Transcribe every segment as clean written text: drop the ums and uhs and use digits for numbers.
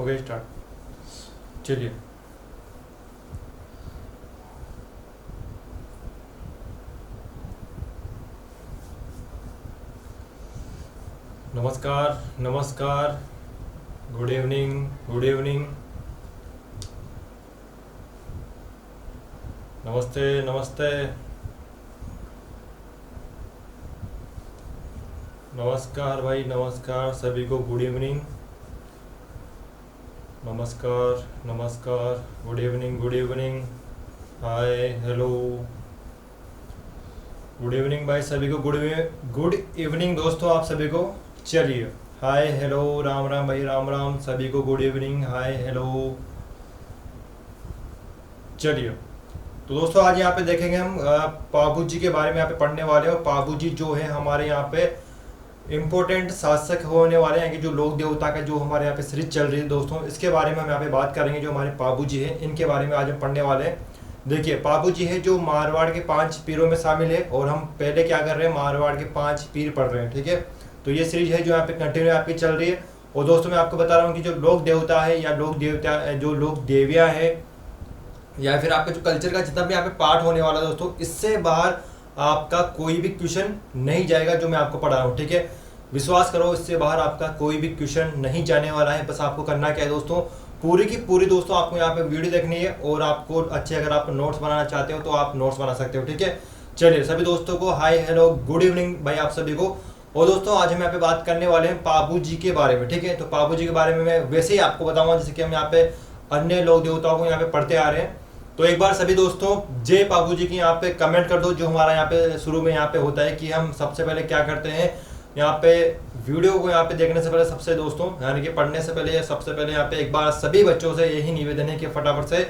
हो गया स्टार्ट। चलिए, नमस्कार नमस्कार, गुड इवनिंग गुड इवनिंग, नमस्ते नमस्ते, नमस्कार भाई, नमस्कार सभी को, गुड इवनिंग, नमस्कार नमस्कार, good evening good evening, hi hello, good evening भाई सभी को, गुड इवनिंग दोस्तों आप सभी को। चलिए, हाय हेलो, राम राम भाई, राम राम सभी को, गुड इवनिंग, हाय हेलो। चलिए, तो दोस्तों आज यहाँ पे देखेंगे हम पाबू जी के बारे में यहाँ पे पढ़ने वाले हैं। और पाबू जी जो है हमारे यहाँ पे इम्पोर्टेंट शासक होने वाले हैं कि जो लोक देवता का जो हमारे यहाँ पे सीरीज चल रही है दोस्तों, इसके बारे में हम यहाँ पे बात करेंगे। जो हमारे पाबू जी हैं इनके बारे में आज हम पढ़ने वाले हैं। देखिए, पाबू जी है जो मारवाड़ के 5 पीरों में शामिल है, और हम पहले क्या कर रहे हैं, मारवाड़ के 5 पीर पढ़ रहे हैं। ठीक है, तो ये सीरीज है जो यहाँ पे कंटिन्यू यहाँ पे चल रही है। और दोस्तों मैं आपको बता रहा हूँ कि जो लोक देवता है या लोक देवता जो लोक देवियाँ है या फिर आपका जो कल्चर का जितना भी यहाँ पे पार्ट होने वाला है दोस्तों, इससे बाहर आपका कोई भी क्वेश्चन नहीं जाएगा जो मैं आपको पढ़ा रहा हूँ। ठीक है, विश्वास करो, इससे बाहर आपका कोई भी क्वेश्चन नहीं जाने वाला है। बस आपको करना क्या है दोस्तों, पूरी की पूरी दोस्तों आपको यहाँ पे वीडियो देखनी है, और आपको अच्छे अगर आप नोट्स बनाना चाहते हो तो आप नोट्स बना सकते हो। ठीक है, चलिए सभी दोस्तों को हाय हेलो गुड इवनिंग भाई आप सभी को। और दोस्तों आज हम यहाँ पे बात करने वाले हैं पाबू जी के बारे में। ठीक है, तो पाबू जी के बारे में मैं वैसे ही आपको बताऊंगा जैसे कि हम यहाँ पे अन्य लोक देवताओं को यहाँ पे पढ़ते आ रहे हैं। तो एक बार सभी दोस्तों जय पाबू जी की यहाँ पे कमेंट कर दो। जो हमारा यहाँ पे शुरू में यहाँ पे होता है कि हम सबसे पहले क्या करते हैं, यहाँ पे वीडियो को यहाँ पे देखने से पहले सबसे दोस्तों यानी कि पढ़ने से पहले सबसे पहले यहाँ पे एक बार सभी बच्चों से यही निवेदन है कि फटाफट से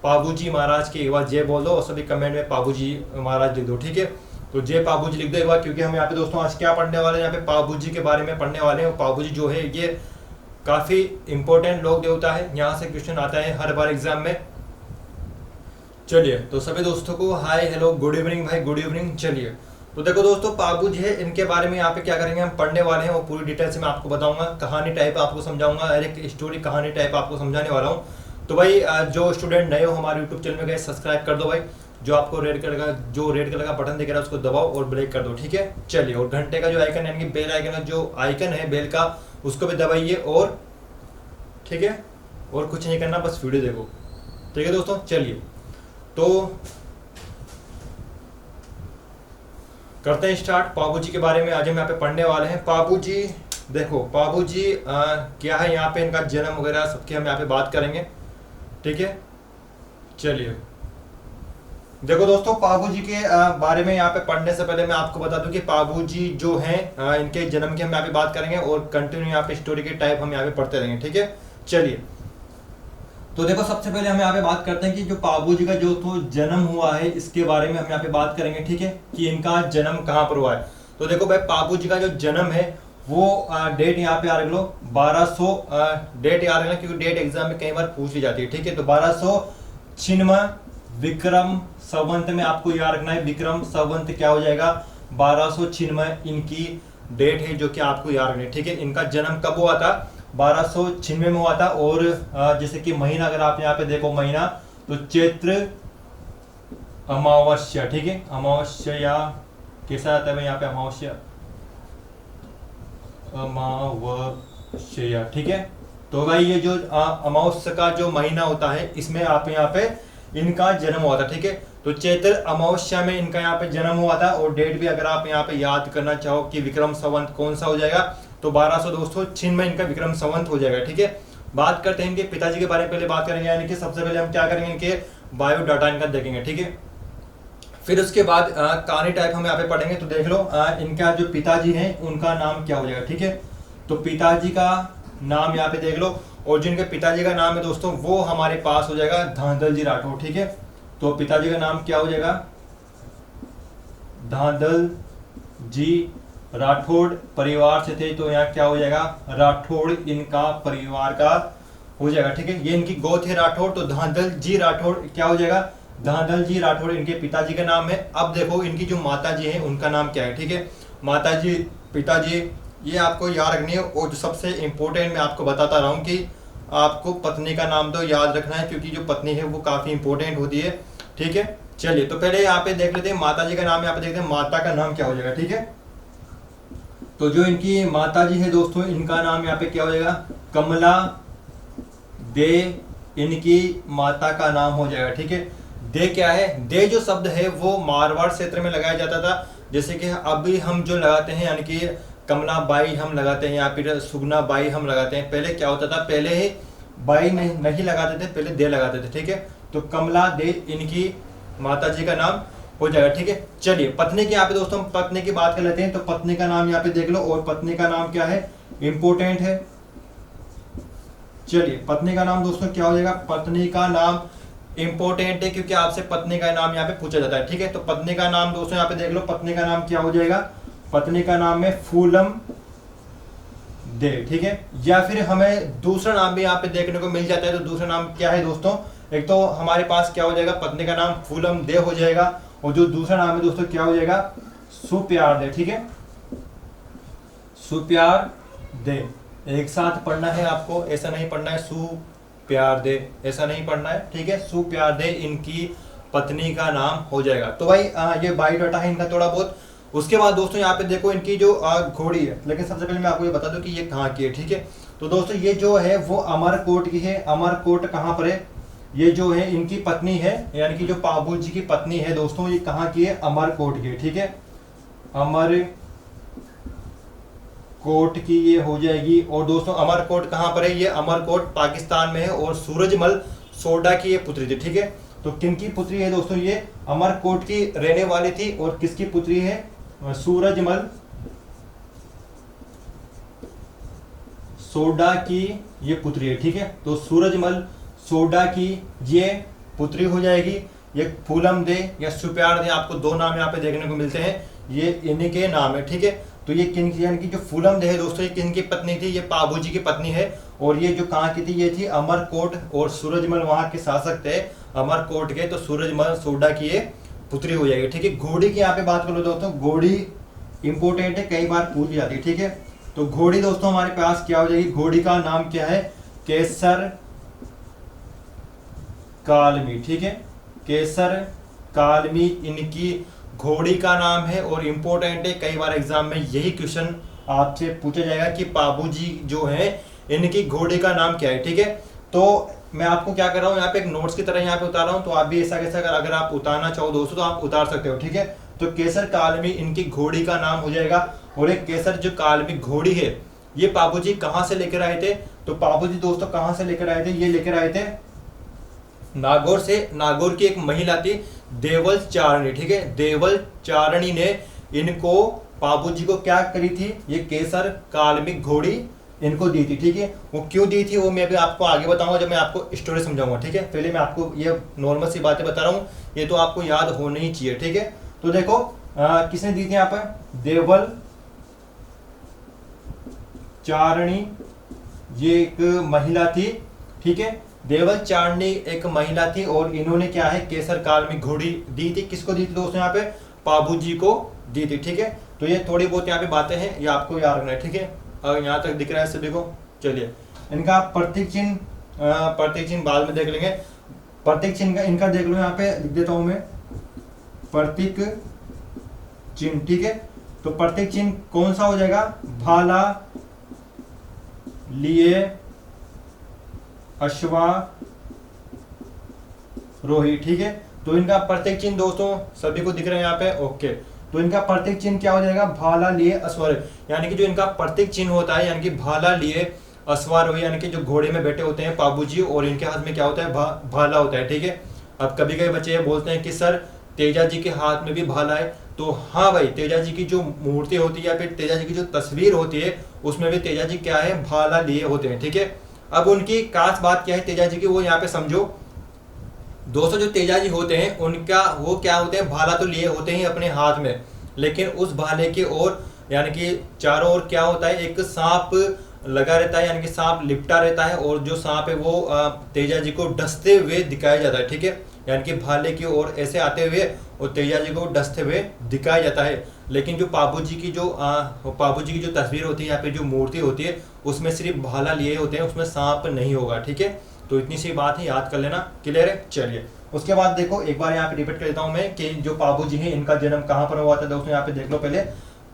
पाबू जी महाराज की एक बार जय बोल दो, और सभी कमेंट में पाबू जी महाराज लिख दो। ठीक है, तो जय पाबू जी लिख दो एक बार, क्योंकि हम यहाँ पे दोस्तों आज क्या पढ़ने वाले हैं, यहाँ पे पाबू जी के बारे में पढ़ने वाले हैं। पाबू जी जो है ये काफी इंपॉर्टेंट लोक देवता है, यहाँ से क्वेश्चन आता है हर बार एग्जाम में। चलिए, तो सभी दोस्तों को हाय हेलो गुड इवनिंग भाई, गुड इवनिंग। चलिए, तो देखो दोस्तों पाबू जी है, इनके बारे में यहाँ पे क्या करेंगे हम पढ़ने वाले हैं, वो पूरी डिटेल से मैं आपको बताऊंगा, कहानी टाइप आपको समझाऊंगा, एक स्टोरी कहानी टाइप आपको समझाने वाला हूँ। तो भाई जो स्टूडेंट नए हो हमारे यूट्यूब चैनल में गए सब्सक्राइब कर दो भाई, जो आपको रेड कलर का बटन दिख रहा है उसको दबाओ और ब्रेक कर दो। ठीक है, चलिए, और घंटे का जो आइकन है यानी कि बेल आइकन का जो आइकन है बेल का, उसको भी दबाइए। और ठीक है, और कुछ नहीं करना, बस वीडियो देखो। ठीक है दोस्तों, चलिए तो करते हैं स्टार्ट। पाबू जी के बारे में आज हम यहाँ पे पढ़ने वाले हैं। पाबू जी देखो, पाबू जी क्या है, यहाँ पे इनका जन्म वगैरह सबकी हम यहाँ पे बात करेंगे। ठीक है, चलिए देखो दोस्तों पाबू जी के बारे में यहाँ पे पढ़ने से पहले मैं आपको बता दूं कि पाबू जी जो हैं इनके जन्म की हम यहाँ पे बात करेंगे, और कंटिन्यू यहाँ पे स्टोरी के टाइप हम यहाँ पे पढ़ते रहेंगे। ठीक है, चलिए तो देखो सबसे पहले हम यहाँ पे बात करते हैं कि जो पाबू जी का जो तो जन्म हुआ है इसके बारे में हम यहाँ पे बात करेंगे। ठीक है, कि इनका जन्म कहाँ पर हुआ है। तो देखो भाई पाबू जी का जो जन्म है वो डेट यहाँ पे याद रख लो 1200, डेट याद रखना क्योंकि डेट एग्जाम में कई बार पूछ ली जाती है। ठीक है, तो 1296 विक्रम संवत में आपको याद रखना है। विक्रम संवत क्या हो जाएगा, 1296 इनकी डेट है जो कि आपको याद रखना है। ठीक है, इनका जन्म कब हुआ था, 1296 में हुआ था। और जैसे कि महीना अगर आप यहाँ पे देखो महीना, तो चैत्र अमावस्या। ठीक है, अमावस्या कैसा आता है भाई यहाँ पे, अमावस्या अमावस्या। ठीक है, तो भाई ये जो अमावस्या का जो महीना होता है इसमें आप यहाँ पे इनका जन्म हुआ था। ठीक है, तो चैत्र अमावस्या में इनका यहाँ पे जन्म हुआ था। और डेट भी अगर आप यहाँ पे याद करना चाहो कि विक्रम संवत कौन सा हो जाएगा, तो 1296 में इनका विक्रम संवत हो जाएगा। ठीक है, बात करते हैं इनके पिताजी के बारे में, पहले बात करेंगे यानी कि सबसे पहले हम क्या करेंगे इनके बायोडाटा इनका देखेंगे। ठीक है, फिर उसके बाद कहानी टाइप हम यहाँ पे पढ़ेंगे। तो देख लो इनका जो पिताजी हैं उनका नाम क्या हो जाएगा। ठीक है, तो पिताजी का नाम यहाँ पे देख लो, और जिनके पिताजी का नाम है दोस्तों वो हमारे पास हो जाएगा धांधल जी राठौड़। ठीक है, तो पिताजी का नाम क्या हो जाएगा, धांधल जी राठौड़ परिवार से थे, तो यहाँ क्या हो जाएगा राठौड़ इनका परिवार का हो जाएगा। ठीक है, ये इनकी गोत्र है राठौड़, तो धांधल जी राठौड़ क्या हो जाएगा, धांधल जी राठौड़ इनके पिताजी का नाम है। अब देखो इनकी जो माता जी है उनका नाम क्या है। ठीक है, माता जी पिताजी ये आपको याद रखनी है। और जो सबसे इंपॉर्टेंट मैं आपको बताता रहा हूँ कि आपको पत्नी का नाम तो याद रखना है, क्योंकि जो पत्नी है वो काफ़ी इंपॉर्टेंट होती है। ठीक है, चलिए तो पहले यहाँ पे देख लेते हैं माता जी का नाम। यहाँ पे देखते हैं माता का नाम क्या हो जाएगा। ठीक है, तो जो इनकी माता जी है दोस्तों, इनका नाम यहाँ पे क्या हो जाएगा, कमला दे इनकी माता का नाम हो जाएगा। ठीक है, दे क्या है, दे जो शब्द है वो मारवाड़ क्षेत्र में लगाया जाता था। जैसे कि अभी हम जो लगाते हैं, यानी कि कमला बाई हम लगाते हैं, या फिर सुगना बाई हम लगाते हैं। पहले क्या होता था, पहले ही बाई नहीं लगाते थे, पहले दे लगाते थे। ठीक है, तो कमला दे इनकी माता जी का नाम हो जाएगा। ठीक है, चलिए पत्नी की यहाँ पे दोस्तों हम पत्नी की बात कर लेते हैं। तो पत्नी का नाम यहाँ पे देख लो, और पत्नी का नाम क्या है, इंपोर्टेंट है। चलिए पत्नी का नाम दोस्तों क्या हो जाएगा, पत्नी का नाम इंपॉर्टेंट है, क्योंकि आपसे पत्नी का नाम यहाँ पे पूछा जाता है। ठीक है, तो पत्नी का नाम दोस्तों यहाँ पे देख लो, पत्नी का नाम क्या हो जाएगा, पत्नी का नाम है फूलम दे। ठीक है, या फिर हमें दूसरा नाम भी यहाँ पे देखने को मिल जाता है। तो दूसरा नाम क्या है दोस्तों, एक तो हमारे पास क्या हो जाएगा, पत्नी का नाम फूलम दे हो जाएगा, और जो दूसरा नाम है दोस्तों क्या हो जाएगा, सुप्यार दे। ठीक है, सुप्यार दे एक साथ पढ़ना है आपको, ऐसा नहीं पढ़ना है सुप्यार दे, ऐसा नहीं पढ़ना है। ठीक है, सुप्यार दे इनकी पत्नी का नाम हो जाएगा। तो भाई ये बायोडाटा है इनका थोड़ा बहुत। उसके बाद दोस्तों यहाँ पे देखो इनकी जो घोड़ी है, लेकिन सबसे पहले मैं आपको ये बता दूं कि ये कहाँ की है। ठीक है, तो दोस्तों ये जो है वो अमरकोट की है। अमरकोट कहाँ पर है, ये जो है इनकी पत्नी है, यानी कि जो पाबू जी की पत्नी है दोस्तों, ये कहाँ की है, अमरकोट की है। ठीक है, अमरकोट की ये हो जाएगी। और दोस्तों अमरकोट कहाँ पर है, ये अमरकोट पाकिस्तान में है, और सूरजमल सोडा की ये पुत्री थी। ठीक है, तो किनकी पुत्री है दोस्तों, ये अमरकोट की रहने वाली थी, और किसकी पुत्री है, सूरजमल सोडा की ये पुत्री है। ठीक है, तो सूरजमल सोडा की ये पुत्री हो जाएगी। ये फूलम दे या सुप्यार दे, आपको दो नाम यहाँ पे देखने को मिलते हैं, ये इन्हीं के नाम है। ठीक है, तो ये किन की, यानी कि जो फूलम दे है दोस्तों, ये किन की पत्नी थी, ये पाबू जी की पत्नी है। और ये जो कहाँ की थी, ये थी अमरकोट, और सूरजमल वहाँ के शासक थे अमरकोट के, तो सूरजमल सोडा की ये पुत्री हो जाएगी। ठीक है, घोड़ी की यहाँ पे बात करो दोस्तों, घोड़ी इंपोर्टेंट है, कई बार पूछ जाती है। ठीक है, तो घोड़ी दोस्तों हमारे पास क्या हो जाएगी, घोड़ी का नाम क्या है, केसर कालमी। ठीक है, केसर कालमी इनकी घोड़ी का नाम है, और इंपॉर्टेंट है, कई बार एग्जाम में यही क्वेश्चन आपसे पूछा जाएगा कि बाबूजी जो है इनकी घोड़ी का नाम क्या है। ठीक है, तो मैं आपको क्या कर रहा हूँ, यहाँ पे एक नोट्स की तरह यहाँ पे उतार रहा हूँ, तो आप भी ऐसा कैसा अगर आप उतारना चाहो दोस्तों तो आप उतार सकते हो। ठीक है, तो केसर कालमी इनकी घोड़ी का नाम हो जाएगा। और एक केसर जो कालमी घोड़ी है, ये बाबूजी कहाँ से लेकर आए थे, तो बाबूजी दोस्तों कहाँ से लेकर आए थे, ये लेकर आए थे नागौर से। नागौर की एक महिला थी देवल चारणी। ठीक है, देवल चारणी ने इनको बाबूजी को क्या करी थी, ये केसर कालमिक घोड़ी इनको दी थी। ठीक है, वो क्यों दी थी वो मैं भी आपको आगे बताऊंगा जब मैं आपको स्टोरी समझाऊंगा। ठीक है, पहले मैं आपको ये नॉर्मल सी बातें बता रहा हूँ, ये तो आपको याद होनी ही चाहिए। ठीक है, तो देखो किसने दी थी यहाँ पर, देवल चारणी, ये एक महिला थी। ठीक है, देवल चारणी एक महिला थी, और इन्होंने क्या है, केसर कालमिक घोड़ी दी थी। किसको दी थी दोस्तों, यहाँ पे बाबूजी को दी थी। ठीक है, तो ये थोड़ी बहुत यहाँ पे बातें हैं, ये आपको याद रखना है। ठीक है, अगर यहाँ तक दिख रहा है सभी को, चलिए इनका प्रतीक चिन्ह बाद में देख लेंगे। प्रतीक चिन्ह इनका देख लो, यहाँ पे लिख देता हूं मैं, प्रतीक चिन्ह। ठीक है, तो प्रतीक चिन्ह कौन सा हो जाएगा, भाला लिए अश्वारोही। ठीक है, तो इनका प्रतीक चिन्ह दोस्तों सभी को दिख रहा है यहाँ पे, ओके। तो इनका प्रतीक चिन्ह क्या हो जाएगा, भाला लिए अश्वारोही, यानी कि जो इनका प्रतीक चिन्ह होता है, यानी कि भाला लिए अश्वारोही, यानी कि जो घोड़े में बैठे होते हैं बाबूजी, और इनके हाथ में क्या होता है, भाला होता है। ठीक है, अब कभी कभी बच्चे ये बोलते हैं कि सर तेजा जी के हाथ में भी भाला है, तो हाँ भाई, तेजा जी की जो मूर्ति होती है या फिर तेजा जी की जो तस्वीर होती है उसमें भी तेजा जी क्या है, भाला लिए होते हैं। ठीक है, अब उनकी खास बात क्या है तेजा जी की, वो यहाँ पे समझो दोस्तों। जो तेजा जी होते हैं उनका वो क्या होते हैं, भाला तो लिए होते हैं अपने हाथ में, लेकिन उस भाले की ओर यानी कि चारों ओर क्या होता है, एक सांप लगा रहता है, यानी कि सांप लिपटा रहता है, और जो सांप है वो तेजा जी को डसते हुए दिखाया जाता है। ठीक है, यानी कि भाले की ओर ऐसे आते हुए और तेजा जी को डसते हुए दिखाया जाता है। लेकिन जो पापू जी की जो तस्वीर होती है या फिर जो मूर्ति होती है उसमें सिर्फ भाला लिए होते हैं, उसमें सांप नहीं होगा। ठीक है, तो इतनी सी बात है, याद कर लेना। क्लियर है? चलिए उसके बाद देखो एक बार यहाँ पे रिपीट कर देता हूँ मैं कि जो पापू जी है इनका जन्म कहाँ पर हुआ था दोस्तों। यहाँ पे देख लो पहले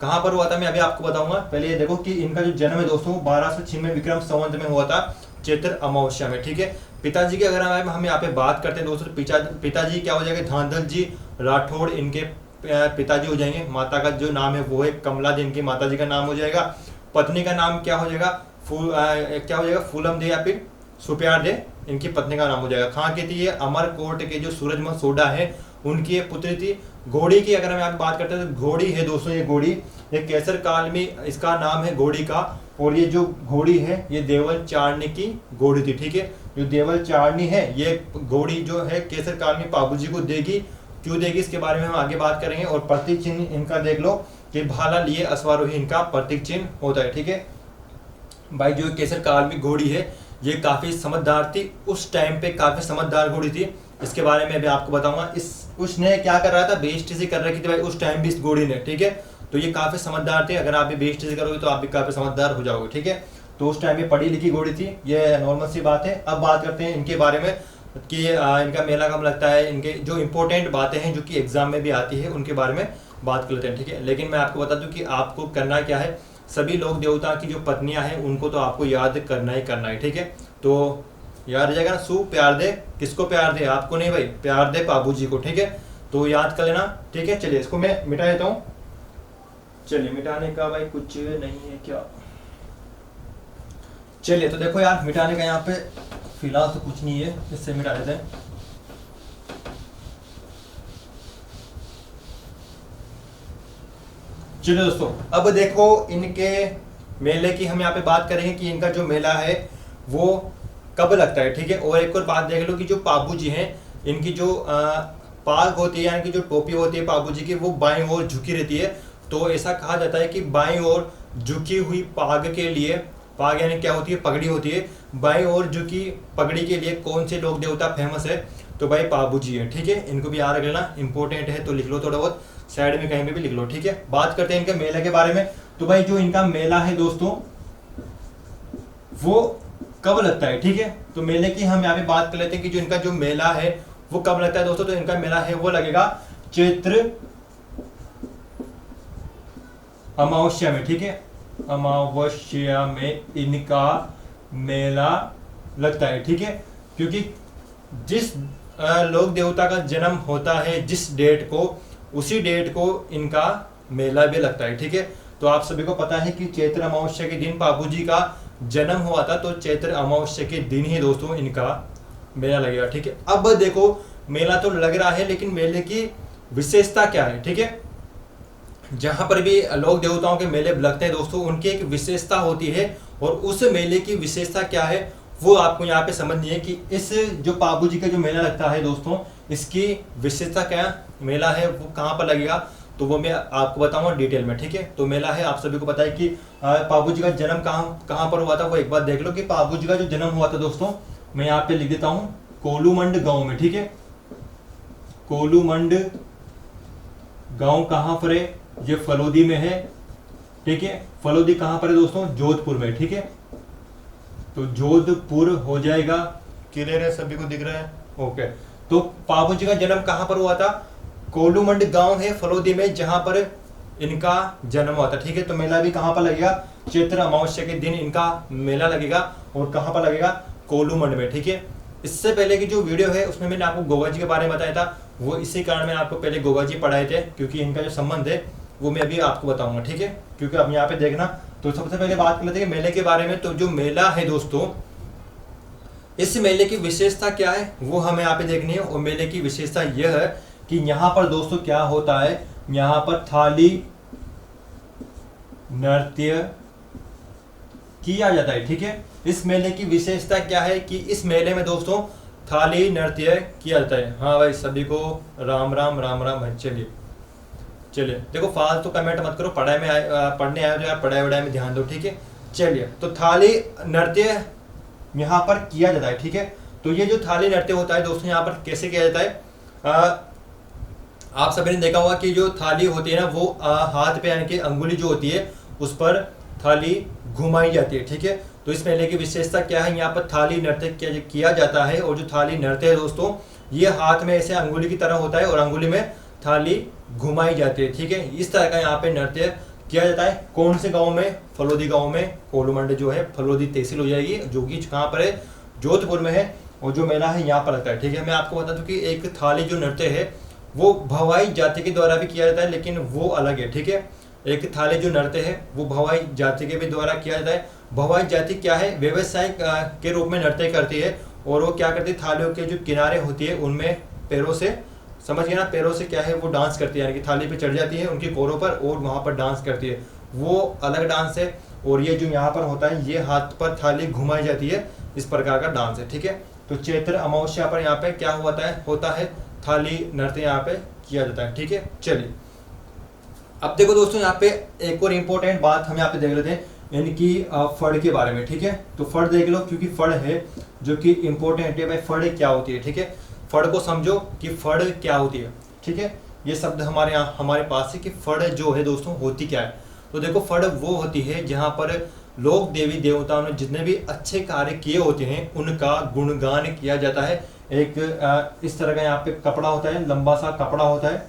कहाँ पर हुआ था, मैं अभी आपको बताऊंगा। पहले ये देखो कि इनका जो जन्म है दोस्तों 1296 विक्रम संवत में हुआ था, चैत्र अमावस्या में। ठीक है, पिताजी की अगर हम यहाँ पे बात करते हैं दोस्तों, पिताजी क्या हो जाएगा, धांधल जी राठौड़ इनके पिताजी हो जाएंगे। माता का जो नाम है वो है कमला जी, इनकी माता जी का नाम हो जाएगा। पत्नी का नाम क्या हो जाएगा, फूलम दे या फिर सुप्यार दे, इनकी पत्नी का नाम हो जाएगा। कहाँ की थी ये, अमरकोट के जो सूरजमल सोडा है उनकी ये पुत्री थी। घोड़ी की अगर हम यहाँ पे बात करते हैं तो घोड़ी है दोस्तों, ये घोड़ी ये केसर काल में इसका नाम है घोड़ी का। और ये जो घोड़ी है ये देवल चारणी की घोड़ी थी। ठीक है, जो देवल चारणी है ये घोड़ी जो है केसर काल में पापू जी को देगी। क्यों देगी इसके बारे में हम आगे बात करेंगे। और प्रतीक चिन्ह इनका देख लो कि भाला लिए अश्वारोही इनका प्रतीक चिन्ह होता है। ठीक है भाई, जो केसर काल में घोड़ी है ये काफी समझदार थी, उस टाइम पे काफी समझदार घोड़ी थी। इसके बारे में भी आपको बताऊंगा। उसने क्या कर रहा था, बेइज्जती कर रखी थी भाई उस टाइम भी इस घोड़ी ने। ठीक है, तो ये काफी समझदार थे। अगर आप भी बेइज्जती करोगे तो आप भी काफी समझदार हो जाओगे। ठीक है, तो उस टाइम में पढ़ी लिखी घोड़ी थी, ये नॉर्मल सी बात है। अब बात करते हैं इनके बारे में कि इनका मेला कब लगता है, इनके जो इंपॉर्टेंट बातें हैं जो कि एग्जाम में भी आती है उनके बारे में बात कर लेते हैं। ठीक है, लेकिन मैं आपको बता दूं कि आपको करना क्या है, सभी लोग देवता की जो पत्नियां हैं उनको तो आपको याद करना ही करना है। ठीक है, तो याद रहेगा ना, सु प्यार दे, किसको प्यार दे, आपको नहीं भाई, प्यार दे बाबू जी को। ठीक है, तो याद कर लेना। ठीक है, चलिए इसको मैं मिटा देता हूँ। चलिए मिटाने का भाई कुछ नहीं है क्या, चलिए तो देखो यार मिटाने का यहाँ पे फिलहाल तो कुछ नहीं है, इससे मिटा देते हैं। चलिए दोस्तों अब देखो इनके मेले की हम यहाँ पे बात करेंगे कि इनका जो मेला है वो कब लगता है। ठीक है, और एक और बात देख लो कि जो पापू जी हैं इनकी जो पाग होती है यानी कि जो टोपी होती है पापू जी की वो बाईं ओर झुकी रहती है। तो ऐसा कहा जाता है कि बाईं ओर झुकी हुई पाग के लिए, पाग यानी क्या होती है, पगड़ी होती है, बाईं ओर झुकी पगड़ी के लिए कौन से लोक देवता फेमस है, तो भाई पापू जी है। ठीक है, इनको भी याद रख लेना, इंपॉर्टेंट है तो लिख लो, थोड़ा बहुत साइड में कहीं पे भी लिख लो। ठीक है, बात करते हैं इनके मेले के बारे में। तो भाई जो इनका मेला है दोस्तों वो कब लगता है। ठीक है, तो मेले की हम यहाँ पे बात कर लेते हैं कि जो इनका जो मेला है वो कब लगता है दोस्तों। तो इनका मेला है वो लगेगा चैत्र अमावस्या में। ठीक है, अमावस्या में इनका मेला लगता है। ठीक है, क्योंकि जिस लोक देवता का जन्म होता है जिस डेट को, उसी डेट को इनका मेला भी लगता है। ठीक है, तो आप सभी को पता है कि चैत्र अमावस्या के दिन पापू जी का जन्म हुआ था, तो चैत्र अमावस्या के दिन ही दोस्तों इनका मेला लगेगा। ठीक है, अब देखो मेला तो लग रहा है लेकिन मेले की विशेषता क्या है। ठीक है, जहां पर भी लोक देवताओं के मेले लगते हैं दोस्तों उनकी एक विशेषता होती है, और उस मेले की विशेषता क्या है वो आपको यहाँ पे समझनी है कि इस जो पापू जी का जो मेला लगता है दोस्तों इसकी विशेषता क्या मेला है वो कहाँ पर लगेगा, तो वो मैं आपको बताऊंगा डिटेल में। ठीक है, तो मेला है, आप सभी को पता है कि पापू जी का जन्म कहाँ पर हुआ था, वो एक बार देख लो कि पापू जी का जो जन्म हुआ था दोस्तों, मैं यहाँ पे लिख देता हूँ कोलूमंड गांव में। ठीक है, कोलूमंड गांव कहाँ पर है, ये फलोदी में है। ठीक है, फलोदी कहाँ पर है दोस्तों, जोधपुर में। ठीक है, तो जोधपुर हो जाएगा। क्लियर है, सभी को दिख रहा है, ओके। तो पापू जी का जन्म कहाँ पर हुआ था, कोलूमंड गांव है फलोदी में, जहां पर इनका जन्म हुआ था। ठीक है, तो मेला भी कहां पर लगेगा, चैत्र अमावस्या के दिन इनका मेला लगेगा, और कहां पर लगेगा, कोलूमंड में। ठीक है, इससे पहले की जो वीडियो है उसमें मैंने आपको गोगा जी के बारे में बताया था, वो इसी कारण मैंने आपको पहले गोगा जी पढ़ाए थे, क्योंकि इनका जो संबंध है वो मैं अभी आपको बताऊंगा। ठीक है, क्योंकि अब यहाँ पे देखना, तो सबसे पहले बात कर लेते हैं मेले के बारे में। तो जो मेला है दोस्तों, इस मेले की विशेषता क्या है वो हमें यहाँ पे देखनी है। और मेले की विशेषता यह है कि यहाँ पर दोस्तों क्या होता है, यहाँ पर थाली नृत्य किया जाता है। ठीक है, इस मेले की विशेषता क्या है कि इस मेले में दोस्तों थाली नृत्य किया जाता है। हाँ भाई, सभी को राम राम राम राम भाई। चलिए चलिए, देखो फालतू कमेंट मत करो, पढ़ाई में पढ़ने आए तो यार पढ़ाई वढ़ाई में ध्यान दो। ठीक है, चलिए, तो थाली नृत्य यहाँ पर किया जाता है। ठीक है, तो ये जो थाली नृत्य होता है दोस्तों यहाँ पर कैसे किया जाता है, आप सभी ने देखा होगा कि जो थाली होती है ना वो हाथ पे यानी कि अंगुली जो होती है उस पर थाली घुमाई जाती है, ठीक है। तो इस मेले की विशेषता क्या है, यहाँ पर थाली नृत्य किया जाता है। और जो थाली नृत्य है दोस्तों, ये हाथ में ऐसे अंगुली की तरह होता है और अंगुली में थाली घुमाई जाती है, ठीक है। इस तरह का यहाँ पे नृत्य किया जाता है। कौन से गांव में, फलोदी गांव में। कोलूमंड जो है फलोदी तहसील हो जाएगी, जो कि कहाँ पर है, जोधपुर में है। और जो मेला है यहाँ पर लगता है, ठीक है। मैं आपको बता दूं कि एक थाली जो नृत्य है वो भवाई जाति के द्वारा भी किया जाता है, लेकिन वो अलग है, ठीक है। एक थाली जो नृत्य है वो भवाई जाति के भी द्वारा किया जाता है। भवाई जाति क्या है, व्यवसायिक के रूप में नृत्य करती है। और वो क्या करती है, थालियों के जो किनारे होती है उनमें पैरों से, समझ गए ना, पैरों से क्या है वो डांस करती है, यानी कि थाली पे चढ़ जाती है उनकी कोरों पर और वहाँ पर डांस करती है। वो अलग डांस है। और ये जो यहाँ पर होता है, ये हाथ पर थाली घुमाई जाती है, इस प्रकार का डांस है, ठीक है। तो चैत्र अमावस्या पर यहाँ पे क्या होता है थाली नृत्य यहाँ पे किया जाता है, ठीक है। चलिए अब देखो दोस्तों, यहाँ पे एक और इम्पोर्टेंट बात हम यहाँ पे देख लेते हैं, यानी कि फड़ के बारे में, ठीक है। तो फड़ देख लो, क्योंकि फड़ है जो कि इम्पोर्टेंट है। भाई फड़ क्या होती है, ठीक है। फड़ को समझो कि फड़ क्या होती है, ठीक है। ये शब्द हमारे पास है कि फड़ जो है दोस्तों होती क्या है। तो देखो फड़ वो होती है जहाँ पर लोग देवी देवताओं ने जितने भी अच्छे कार्य किए होते हैं उनका गुणगान किया जाता है। एक इस तरह का यहाँ पे कपड़ा होता है, लंबा सा कपड़ा होता है।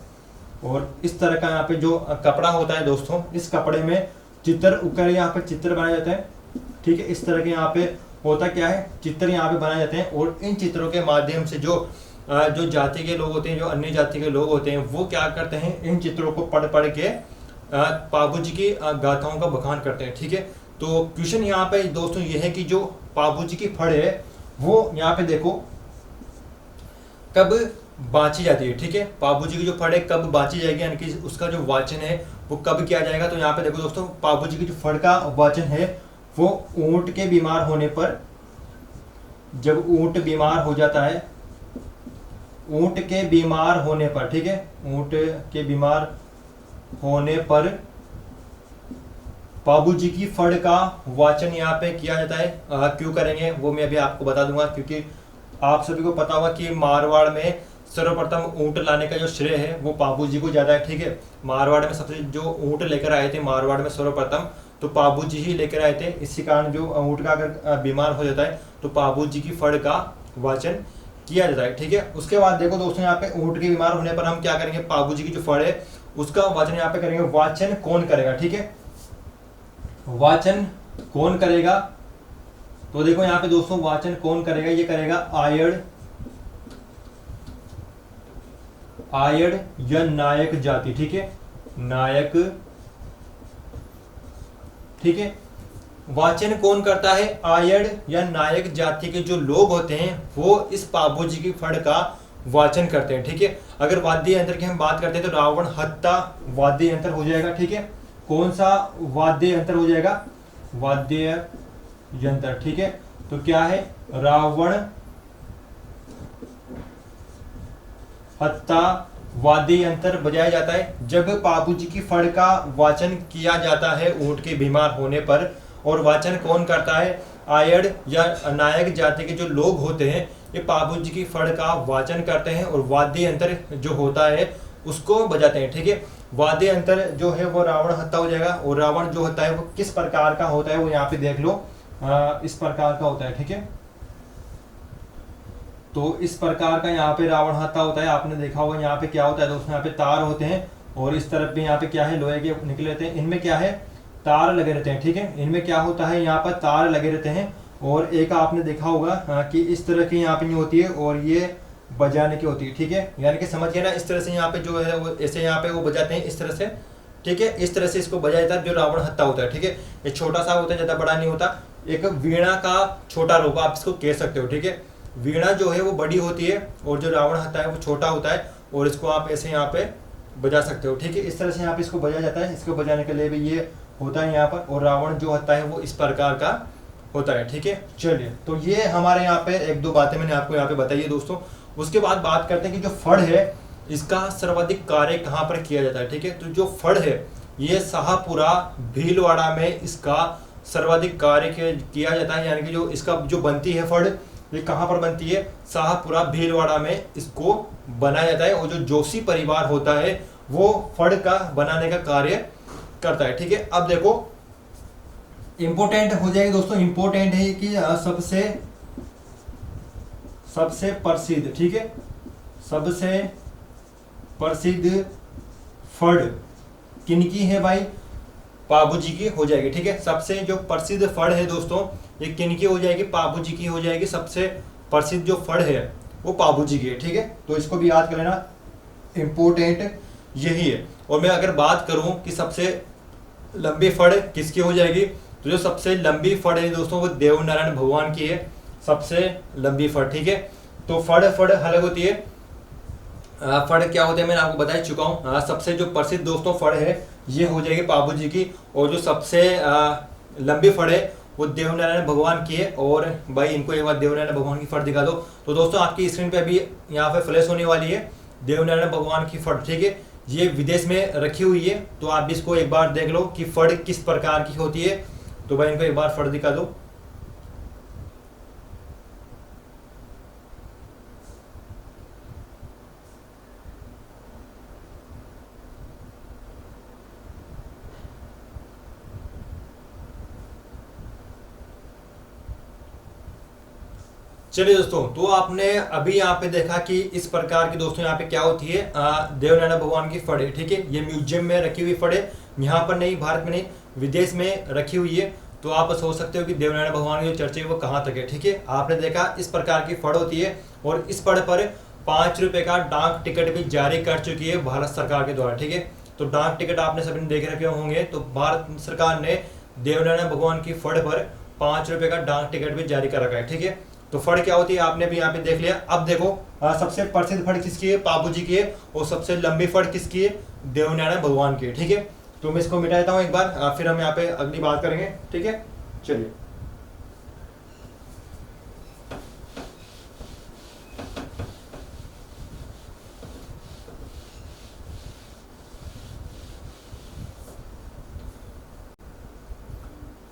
और इस तरह का यहाँ पे जो कपड़ा होता है दोस्तों, इस कपड़े में चित्र उकर यहाँ पे चित्र बनाए जाते हैं, ठीक है। इस तरह के यहाँ पे होता क्या है, चित्र यहाँ पे बनाए जाते हैं। और इन चित्रों के माध्यम से जो जाति के लोग होते हैं, जो अन्य जाति के लोग होते हैं, वो क्या करते हैं, इन चित्रों को पढ़ के पाबू जी की गाथाओं का बखान करते हैं, ठीक है। तो क्वेश्चन यहाँ पे दोस्तों ये है कि जो पाबू जी की फड़ है वो यहाँ पे देखो कब बाँची जाती है, ठीक है। पाबू जी की जो फड़ है कब बाँची जाएगी, यानी कि उसका जो वाचन है वो कब किया जाएगा। तो यहाँ पे देखो दोस्तों, पाबू जी की जो फड़ का वाचन है वो ऊंट के बीमार होने पर, जब ऊंट बीमार हो जाता है, ऊंट के बीमार होने पर, ठीक है, ऊंट के बीमार होने पर पाबू जी की फड़ का वाचन यहाँ पे किया जाता है। क्यों करेंगे वो मैं अभी आपको बता दूंगा, क्योंकि आप सभी को पता होगा कि मारवाड़ में सर्वप्रथम ऊंट लाने का जो श्रेय है वो पाबू जी को ज्यादा है, ठीक है। मारवाड़ में सबसे जो ऊंट लेकर आए थे मारवाड़ में सर्वप्रथम, तो पाबू जी ही लेकर आए थे। इसी कारण जो ऊंट का अगर बीमार हो जाता है तो पाबू जी की फड़ का वाचन किया जाता है, ठीक है। उसके बाद देखो दोस्तों, यहाँ पे ऊंट के बीमार होने पर हम क्या करेंगे, पाबू जी की जो फड़ है उसका वाचन यहाँ पे करेंगे। वाचन कौन करेगा, ठीक है, वाचन कौन करेगा। तो देखो यहाँ पे दोस्तों, वाचन कौन करेगा, ये करेगा आयड़ या नायक जाति, ठीक है, नायक, ठीक है। वाचन कौन करता है, आयड़ या नायक जाति के जो लोग होते हैं वो इस पाबू जी की फड़ का वाचन करते हैं, ठीक है। अगर वाद्य यंत्र की हम बात करते हैं तो रावण हत्ता वाद्य यंत्र हो जाएगा, ठीक है। कौन सा वाद्य यंत्र हो जाएगा, वाद्य यंत्र, ठीक है। तो क्या है, रावण हत्ता वाद्य यंत्र बजाया जाता है जब पाबू जी की फड़ का वाचन किया जाता है ऊंट के बीमार होने पर। और वाचन कौन करता है, आयड़ या नायक जाति के जो लोग होते हैं ये पाबू जी की फड़ का वाचन करते हैं और वाद्य यंत्र जो होता है उसको बजाते हैं, ठीक है। वाद्य यंत्र जो है वो रावण हत्ता हो जाएगा। और रावण जो होता है वो किस प्रकार का होता है वो यहाँ पे देख लो, इस प्रकार का होता है, ठीक है। तो इस प्रकार का यहाँ पे रावण हत्ता होता है। आपने देखा होगा यहाँ पे क्या होता है दोस्तों, यहाँ पे तार होते हैं और इस तरफ भी यहाँ पे क्या है, लोहे के निकले रहते हैं, इनमें क्या है, तार लगे रहते हैं, ठीक है। इनमें क्या होता है, यहाँ पर तार लगे रहते हैं। और एक आपने देखा होगा कि इस तरह की यहाँ पे नहीं होती है और ये बजाने की होती है, ठीक है। यानी कि समझिए ना, इस तरह से यहाँ पे जो है वो ऐसे यहाँ पे वो बजाते हैं इस तरह से, ठीक है। इस तरह से इसको बजाया जाता है जो रावण हत्ता होता है, ठीक है। ये छोटा सा होता है, ज्यादा बड़ा नहीं होता। एक वीणा का छोटा रूप आप इसको कह सकते हो, ठीक है। वीणा जो है वो बड़ी होती है और जो रावण हत्ता है वो छोटा होता है और इसको आप ऐसे यहाँ पे बजा सकते हो, ठीक है। इस तरह से यहाँ पे इसको बजाया जाता है। इसको बजाने के लिए भी ये होता है यहाँ पर। और रावण जो हत्ता है वो इस प्रकार का होता है, ठीक है। चलिए, तो ये हमारे यहाँ पे एक दो बातें मैंने आपको यहाँ पे बताई है दोस्तों। उसके बाद बात करते हैं कि जो फड़ है इसका सर्वाधिक कार्य कहाँ पर किया जाता है, ठीक है। तो जो फड़ है ये शाहपुरा भीलवाड़ा में इसका सर्वाधिक कार्य किया जाता है, यानी कि जो इसका जो बनती है फड़ ये कहाँ पर बनती है? शाहपुरा भीलवाड़ा में इसको बनाया जाता है। और जो जोशी परिवार होता है वो फड़ का बनाने का कार्य करता है। ठीक है, अब देखो इंपोर्टेंट हो जाएगी दोस्तों, इंपोर्टेंट है कि सबसे प्रसिद्ध, ठीक है, सबसे प्रसिद्ध फड़ किनकी है भाई? पाबू जी की हो जाएगी। ठीक है, सबसे जो प्रसिद्ध फड़ है दोस्तों ये किनकी हो जाएगी? पाबू जी की हो जाएगी। सबसे प्रसिद्ध जो फड़ है वो पाबू जी की है। ठीक है, तो इसको भी याद कर लेना, इंपोर्टेंट यही है। और मैं अगर बात करूं कि सबसे लंबी फड़ किसकी हो जाएगी, तो जो सबसे लंबी फड़ है दोस्तों वो देवनारायण भगवान की है, सबसे लंबी फड़। ठीक है, तो फड़ अलग होती है, फड़ क्या होते हैं मैंने आपको बता चुका हूँ। सबसे जो प्रसिद्ध दोस्तों फड़ है ये हो जाएगी पाबू जी की। और जो सबसे लंबी फड़ है वो देवनारायण भगवान की है। और भाई इनको एक बार देवनारायण भगवान की फड़ दिखा दो। तो दोस्तों आपकी स्क्रीन पे अभी यहाँ पे फ्लैश होने वाली है देवनारायण भगवान की फड़। ठीक है, ये विदेश में रखी हुई है, तो आप इसको एक बार देख लो कि फड़ किस प्रकार की होती है। तो भाई इनको एक बार फड़ दिखा दो। चलिए दोस्तों, तो आपने अभी यहाँ पे देखा कि इस प्रकार की दोस्तों यहाँ पे क्या होती है, देवनारायण भगवान की फड़ है। ठीक है, ये म्यूजियम में रखी हुई फड़ है, यहाँ पर नहीं, भारत में नहीं, विदेश में रखी हुई है। तो आप सोच सकते हो कि देवनारायण भगवान की जो चर्चा है वो कहाँ तक है। ठीक है, आपने देखा इस प्रकार की फड़ होती है। और इस फड़ पर 5 रुपए का डाक टिकट भी जारी कर चुकी है भारत सरकार के द्वारा। ठीक है, तो डाक टिकट आपने सभी ने देख रखे होंगे, तो भारत सरकार ने देवनारायण भगवान की फड़ पर 5 रुपए का डाक टिकट भी जारी कर रखा है। ठीक है, तो फड़ क्या होती है आपने भी यहाँ पे देख लिया। अब देखो सबसे प्रसिद्ध फड़ किसकी है? पाबू जी की है। और सबसे लंबी फड़ किसकी है? देवनारायण भगवान की है। ठीक है, तो मैं इसको मिटा देता हूँ एक बार, फिर हम यहाँ पे अगली बात करेंगे। ठीक है, चलिए।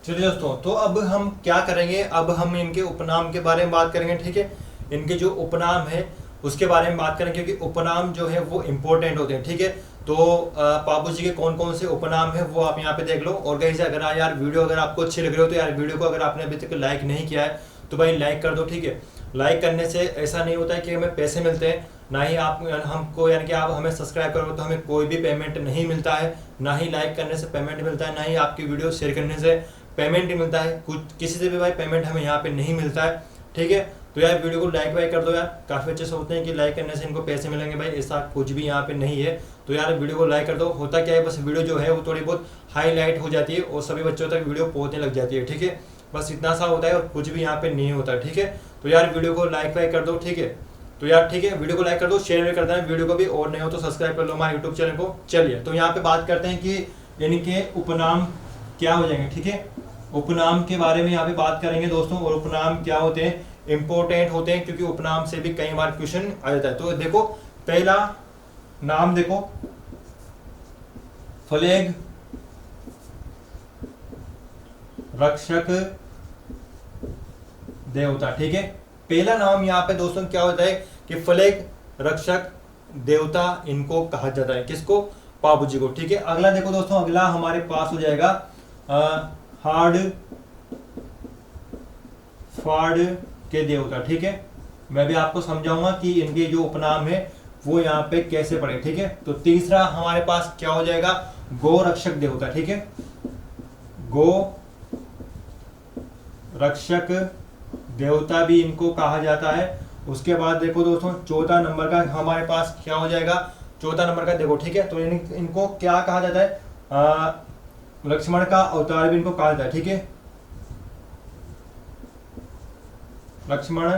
चलिए दोस्तों, तो अब हम क्या करेंगे, अब हम इनके उपनाम के बारे में बात करेंगे। ठीक है, इनके जो उपनाम है उसके बारे में बात करेंगे, क्योंकि उपनाम जो है वो इंपॉर्टेंट होते हैं। ठीक है, तो पापू जी के कौन कौन से उपनाम है वो आप यहाँ पे देख लो। और कहीं से अगर यार वीडियो अगर आपको अच्छी लग रही हो तो यार वीडियो को अगर आपने अभी तक लाइक नहीं किया है तो भाई लाइक कर दो। ठीक है, लाइक करने से ऐसा नहीं होता है कि हमें पैसे मिलते हैं, ना ही आप हमको यानी कि आप हमें सब्सक्राइब करोगे तो हमें कोई भी पेमेंट नहीं मिलता है, ना ही लाइक करने से पेमेंट मिलता है, ना ही आपकी वीडियो शेयर करने से पेमेंट नहीं मिलता है, कुछ किसी से भी भाई पेमेंट हमें यहाँ पे नहीं मिलता है। ठीक है, तो यार वीडियो को लाइक वाइक कर दो यार। काफ़ी अच्छे सोचते हैं कि लाइक करने से इनको पैसे मिलेंगे, भाई ऐसा कुछ भी यहाँ पे नहीं है। तो यार वीडियो को लाइक कर दो। होता क्या है, बस वीडियो जो है वो थोड़ी बहुत हाईलाइट हो जाती है और सभी बच्चों तक वीडियो पहुँचने लग जाती है। ठीक है, बस इतना सा होता है और कुछ भी यहाँ पे नहीं होता है। ठीक है, तो यार वीडियो को लाइक वाइक कर दो। ठीक है, तो यार ठीक है, वीडियो को लाइक कर दो, शेयर भी कर देना वीडियो को भी, और नहीं हो तो सब्सक्राइब कर लो हमारे यूट्यूब चैनल को। चलिए, तो यहाँ पे बात करते हैं कि इनके उपनाम क्या हो जाएंगे। ठीक है, उपनाम के बारे में यहाँ पे बात करेंगे दोस्तों। और उपनाम क्या होते हैं, इंपॉर्टेंट होते हैं, क्योंकि उपनाम से भी कई बार क्वेश्चन आ जाता है। तो देखो पहला नाम देखो, फ्लैग रक्षक देवता। ठीक है, पहला नाम यहाँ पे दोस्तों क्या होता है कि फ्लैग रक्षक देवता इनको कहा जाता है। किसको? पाबू जी को। ठीक है, अगला देखो दोस्तों, अगला हमारे पास हो जाएगा हार्ड फाड़ के देवता। ठीक है, मैं भी आपको समझाऊंगा कि इनके जो उपनाम है वो यहाँ पे कैसे पढ़े। ठीक है, तो तीसरा हमारे पास क्या हो जाएगा, गो रक्षक देवता। ठीक है, गो रक्षक देवता भी इनको कहा जाता है। उसके बाद देखो दोस्तों चौथा नंबर का हमारे पास क्या हो जाएगा, चौथा नंबर का देखो। ठीक है, तो इनको क्या कहा जाता है, लक्ष्मण का अवतार भी इनको कहा जाता है। ठीक है, लक्ष्मण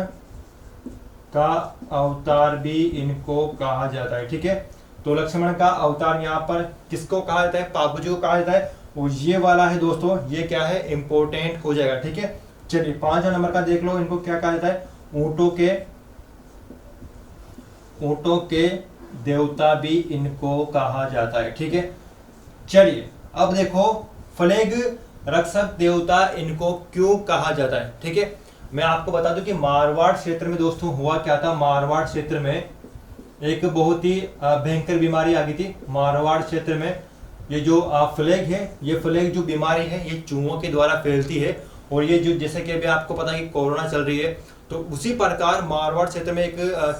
का अवतार भी इनको कहा जाता है। ठीक है, तो लक्ष्मण का अवतार यहाँ पर किसको कहा जाता है, पाबू जी को कहा जाता है। और ये वाला है दोस्तों, ये क्या है, इंपोर्टेंट हो जाएगा। ठीक है, चलिए 5 नंबर का देख लो, इनको क्या कहा जाता है, ऊंटों के देवता भी इनको कहा जाता है। ठीक है, चलिए अब देखो फ्लैग रक्षक देवता इनको क्यों कहा जाता है। ठीक है, मैं आपको बता दूं कि मारवाड़ क्षेत्र में दोस्तों हुआ क्या था। मारवाड़ क्षेत्र में एक बहुत ही भयंकर बीमारी आ गई थी। मारवाड़ क्षेत्र में ये जो फ्लैग है, ये फ्लैग जो बीमारी है ये चूहों के द्वारा फैलती है। और ये जो जैसे कि अभी आपको पता है कि कोरोना चल रही है, तो उसी प्रकार मारवाड़ क्षेत्र में एक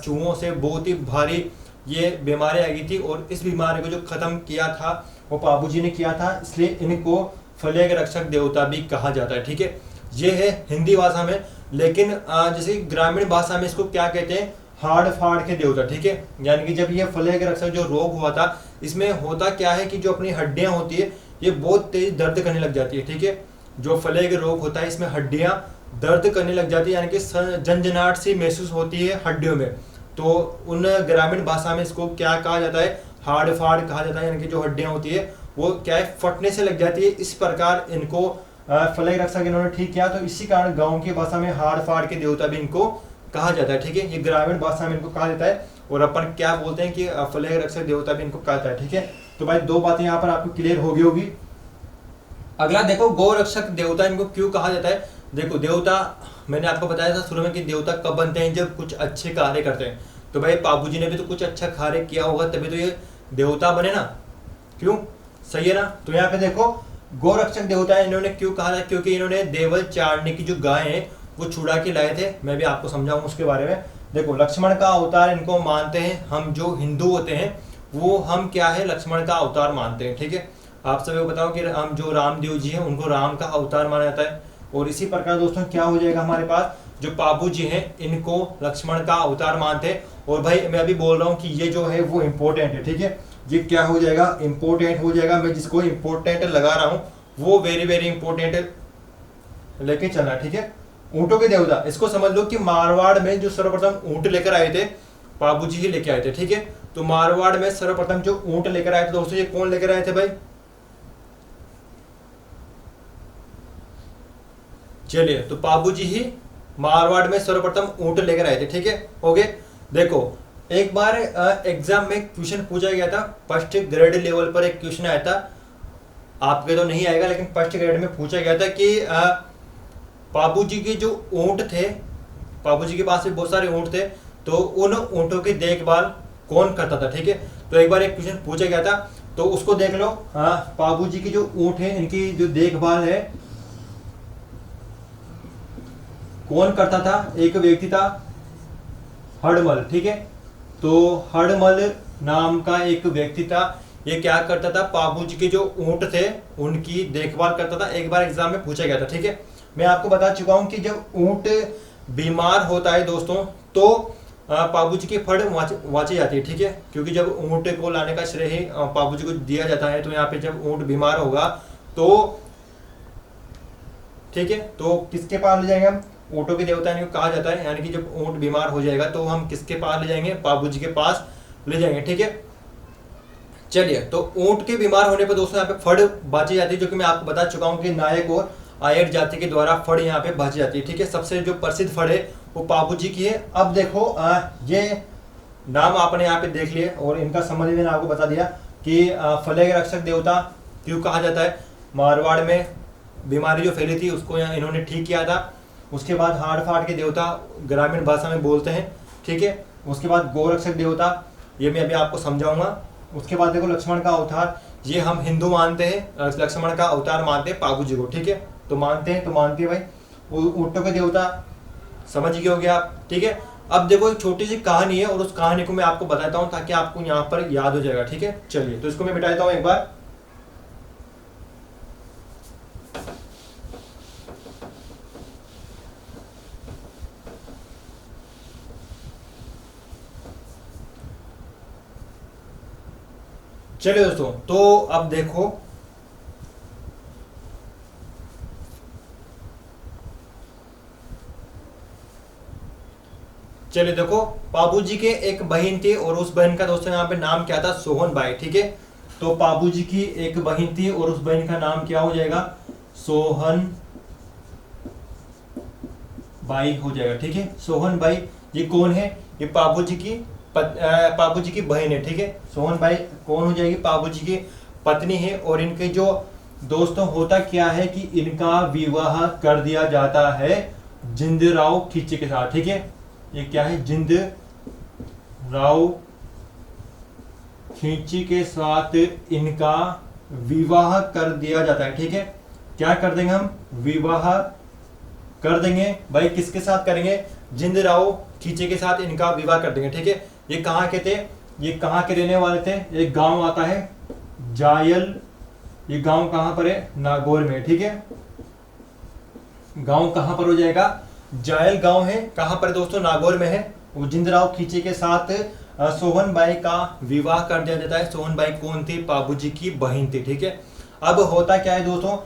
चूहों से बहुत ही भारी ये बीमारी आ गई थी। और इस बीमारी को जो खत्म किया था वो पाबू जी ने किया था, इसलिए इनको फ्लैग रक्षक देवता भी कहा जाता है। ठीक है, ये है हिंदी भाषा में। लेकिन जैसे ग्रामीण भाषा में इसको क्या कहते हैं, हाड़ फाड़ के देवता। ठीक है, यानी कि जब ये फ्लैग रक्षक जो रोग हुआ था, इसमें होता क्या है कि जो अपनी हड्डियां होती है ये बहुत तेज दर्द करने लग जाती है। ठीक है, जो फ्लैग रोग होता है इसमें हड्डियां दर्द करने लग जाती है, यानी कि झंझनाहट सी महसूस होती है हड्डियों में। तो उन ग्रामीण भाषा में इसको क्या कहा जाता है, हाड़ फाड़ कहा जाता है। यानी कि जो हड्डियां होती है वो क्या है, फटने से लग जाती है। इस प्रकार इनको फ्लैग रक्षक इन्होंने ठीक किया, तो इसी कारण गांव की भाषा में हाड़ फाड़ के देवता भी इनको कहा जाता है। ठीक है, ये ग्रामीण भाषा में इनको कहा जाता है। और अपन क्या बोलते हैं कि फ्लैग रक्षक देवता भी इनको कहा जाता है। ठीक है, तो भाई दो बातें यहाँ पर आपको क्लियर हो गई होगी। अगला देखो, गौ रक्षक देवता इनको क्यों कहा जाता है। देखो देवता, मैंने आपको बताया था शुरू में कि देवता कब बनते हैं, जब कुछ अच्छे कार्य करते हैं। तो भाई बाबू जी ने भी तो कुछ अच्छा कार्य किया होगा, तभी तो ये देवता बने ना। क्यों, सही है ना। तो यहाँ पे देखो, गौ रक्षक देवता इन्होंने क्यों कहा था, क्योंकि इन्होंने देवल चारने की जो गाय है वो छुड़ा के लाए थे। मैं भी आपको समझाऊंगा उसके बारे में। देखो, लक्ष्मण का अवतार इनको मानते हैं हम, जो हिंदू होते हैं वो हम क्या है, लक्ष्मण का अवतार मानते हैं। ठीक है, आप सभी को बताओ कि हम जो रामदेव जी हैं उनको राम का अवतार माना जाता है। और इसी प्रकार दोस्तों क्या हो जाएगा, हमारे पास जो पाबू जी हैं इनको लक्ष्मण का अवतार मानते हैं। और भाई मैं अभी बोल रहा हूँ कि ये जो है वो इम्पोर्टेंट है। ठीक है, ये क्या हो जाएगा, इम्पोर्टेंट हो जाएगा। मैं जिसको इम्पोर्टेंट लगा रहा हूँ वो वेरी वेरी इंपॉर्टेंट लेके चलना। ठीक है, ऊंटों के देवता, इसको समझ लो कि मारवाड़ में जो सर्वप्रथम ऊंट लेकर आए थे बाबू जी ही लेके आए थे। ठीक है, तो मारवाड़ में सर्वप्रथम जो ऊंट लेकर आए थे दोस्तों, ये कौन लेकर आए थे भाई, चलिए, तो बाबू जी ही मारवाड़ में सर्वप्रथम ऊंट लेकर आए थे। ठीक है, ओके। देखो, एक बार एग्जाम में क्वेश्चन पूछा गया था, फर्स्ट ग्रेड लेवल पर एक क्वेश्चन आया था, आपके तो नहीं आएगा लेकिन फर्स्ट ग्रेड में पूछा गया था कि बाबू जी के जो ऊंट थे, बाबू जी के पास भी बहुत सारे ऊंट थे, तो उन ऊंटों की देखभाल कौन करता था। ठीक है, तो एक बार एक क्वेश्चन पूछा गया था, तो उसको देख लो। हाँ, बाबू जी की जो ऊंट है इनकी जो देखभाल है कौन करता था, एक व्यक्ति था हड़मल। ठीक है, तो हड़मल नाम का एक व्यक्ति था, ये क्या करता था, बाबू जी के जो ऊंट थे उनकी देखभाल करता था। एक बार एग्जाम में पूछा गया था। ठीक है, मैं आपको बता चुका हूं कि जब ऊंट बीमार होता है दोस्तों, तो बाबू जी की फड़ वांची जाती है। ठीक है, क्योंकि जब ऊंट को लाने का श्रेय बाबू जी को दिया जाता है, तो यहाँ पे जब ऊंट बीमार होगा तो ठीक है, तो किसके पास ले जाएंगे हम, ऊंटों के देवता इनको कहा जाता है। यानी कि जब ऊंट बीमार हो जाएगा तो हम किसके पास ले जाएंगे, बाबू जी के पास ले जाएंगे। ठीक है, चलिए, तो ऊंट के बीमार होने पर दोस्तों यहाँ पे फड़ बांची जाती है, जो कि मैं आपको बता चुका हूँ कि नायक और आयर जाति के द्वारा फड़ यहाँ पे बांची जाती है। ठीक है, सबसे जो प्रसिद्ध फड़ है वो बाबू जी की है। अब देखो, ये नाम आपने यहाँ पे देख लिए और इनका संबंध मैंने आपको बता दिया कि फ्लैग रक्षक देवता क्यों कहा जाता है। मारवाड़ में बीमारी जो फैली थी उसको इन्होंने ठीक किया था। उसके बाद हाड़ फाड़ के देवता ग्रामीण भाषा में बोलते हैं। ठीक है, उसके बाद गौरक्षक देवता, ये मैं अभी आपको समझाऊंगा। उसके बाद देखो लक्ष्मण का अवतार, ये हम हिंदू मानते हैं, लक्ष्मण का अवतार मानते हैं बाबू जी को। ठीक है, तो मानते हैं भाई। ऊंटों के देवता समझ गए होंगे आप। ठीक है, अब देखो एक छोटी सी कहानी है और उस कहानी को मैं आपको बताता हूँ ताकि आपको यहाँ पर याद हो जाएगा। ठीक है, चलिए, तो इसको मैं मिटा देता हूँ एक बार। चलिए दोस्तों, तो अब देखो, चलिए देखो, बाबू जी के एक बहन थी और उस बहन का दोस्तों यहाँ पे नाम क्या था, सोहन बाई। ठीक है, तो बाबू जी की एक बहन थी और उस बहन का नाम क्या हो जाएगा, सोहन बाई हो जाएगा। ठीक है, सोहन बाई ये कौन है, ये बाबू जी की बहन है। ठीक है, सोहन बाई कौन हो जाएगी, बाबू जी की पत्नी है। और इनके जो दोस्तों होता क्या है कि इनका विवाह कर दिया जाता है जिंदराव खींची के साथ, ठीक है। ये क्या है, जिंदराव खींची के साथ इनका विवाह कर दिया जाता है, ठीक है। क्या कर देंगे हम, विवाह कर देंगे भाई, किसके साथ करेंगे, जिंदराव खींची के साथ इनका विवाह कर देंगे, ठीक है। ये कहाँ के थे, ये कहाँ के रहने वाले थे, एक गांव आता है जायल, ये गांव कहां पर है, नागौर में, ठीक है। गांव कहां पर हो जाएगा, जायल गांव है, कहां पर दोस्तों, नागौर में है। वो जिंदराव खींची के साथ सोहन बाई का विवाह कर दिया जाता है। सोहन बाई कौन थी, पाबूजी की बहन थी, ठीक है। अब होता क्या है दोस्तों,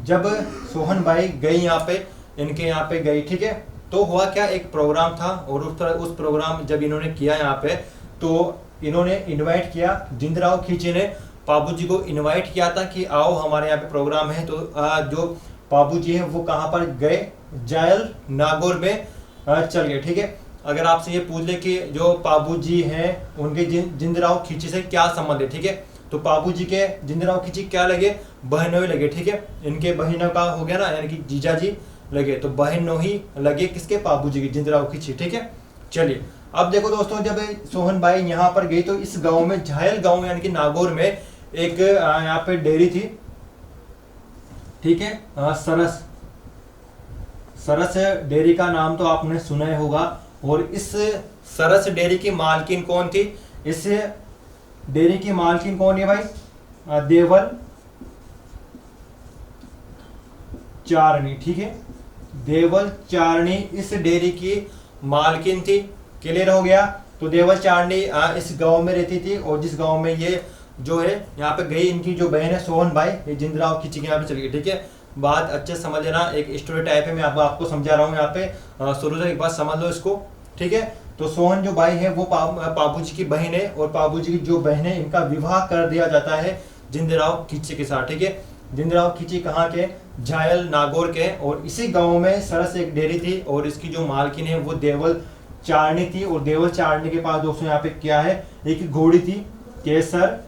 जब सोहन बाई गई यहाँ पे, इनके यहाँ पे गई, ठीक है, तो हुआ क्या, एक प्रोग्राम था, और उस प्रोग्राम जब इन्होंने किया यहाँ पे, तो इन्होंने इनवाइट किया, जिंदराव खींची ने पाबूजी को इनवाइट किया था कि आओ हमारे यहाँ पे प्रोग्राम है। तो जो पाबूजी है वो कहाँ पर गए, जायल नागौर में चल गए, ठीक है। अगर आपसे ये पूछ ले कि जो पाबूजी हैं उनके जिंदराव खींची से क्या संबंध है, ठीक है, तो पाबूजी के जिंदराव खींची क्या लगे, बहनोई लगे, ठीक है। इनके बहनों का हो गया ना, यानी कि जीजा जी लगे, तो बहनोई लगे किसके, पाबूजी की, जिंदराव खींची, ठीक है। चलिए अब देखो दोस्तों, जब सोहन बाई यहाँ पर गई तो इस गांव में, झायल गांव यानी कि नागौर में, एक यहाँ पे डेयरी थी, ठीक है, सरस डेयरी का नाम तो आपने सुना ही होगा। और इस सरस डेयरी की मालकिन कौन थी, इस डेयरी की मालकिन कौन है भाई, देवल चारणी, ठीक है, देवल चारणी इस डेयरी की मालकिन थी। क्लियर हो गया। तो देवल चारणी इस गांव में रहती थी, और जिस गांव में ये जो है यहाँ पे गई, इनकी जो बहन है सोहन बाई, ये जिंदराव खींची के यहाँ पे चली गई, ठीक है। बात अच्छे समझ लेना, एक स्टोरी टाइप है, मैं आपको समझा रहा हूँ यहाँ पे, शुरू से एक बात समझ लो इसको, ठीक है। तो सोहन जो बाई है वो पाबूजी की बहन है, और पाबूजी की जो बहन है इनका विवाह कर दिया जाता है जिंदराव खींची के साथ, ठीक है। जिंदराव खींची कहाँ के, झायल नागौर के, और इसी गांव में सरस एक डेयरी थी, और इसकी जो मालकिन है वो देवल चारणी थी। और देवल चारणी के पास दोस्तों यहाँ पे क्या है, एक घोड़ी थी, केसर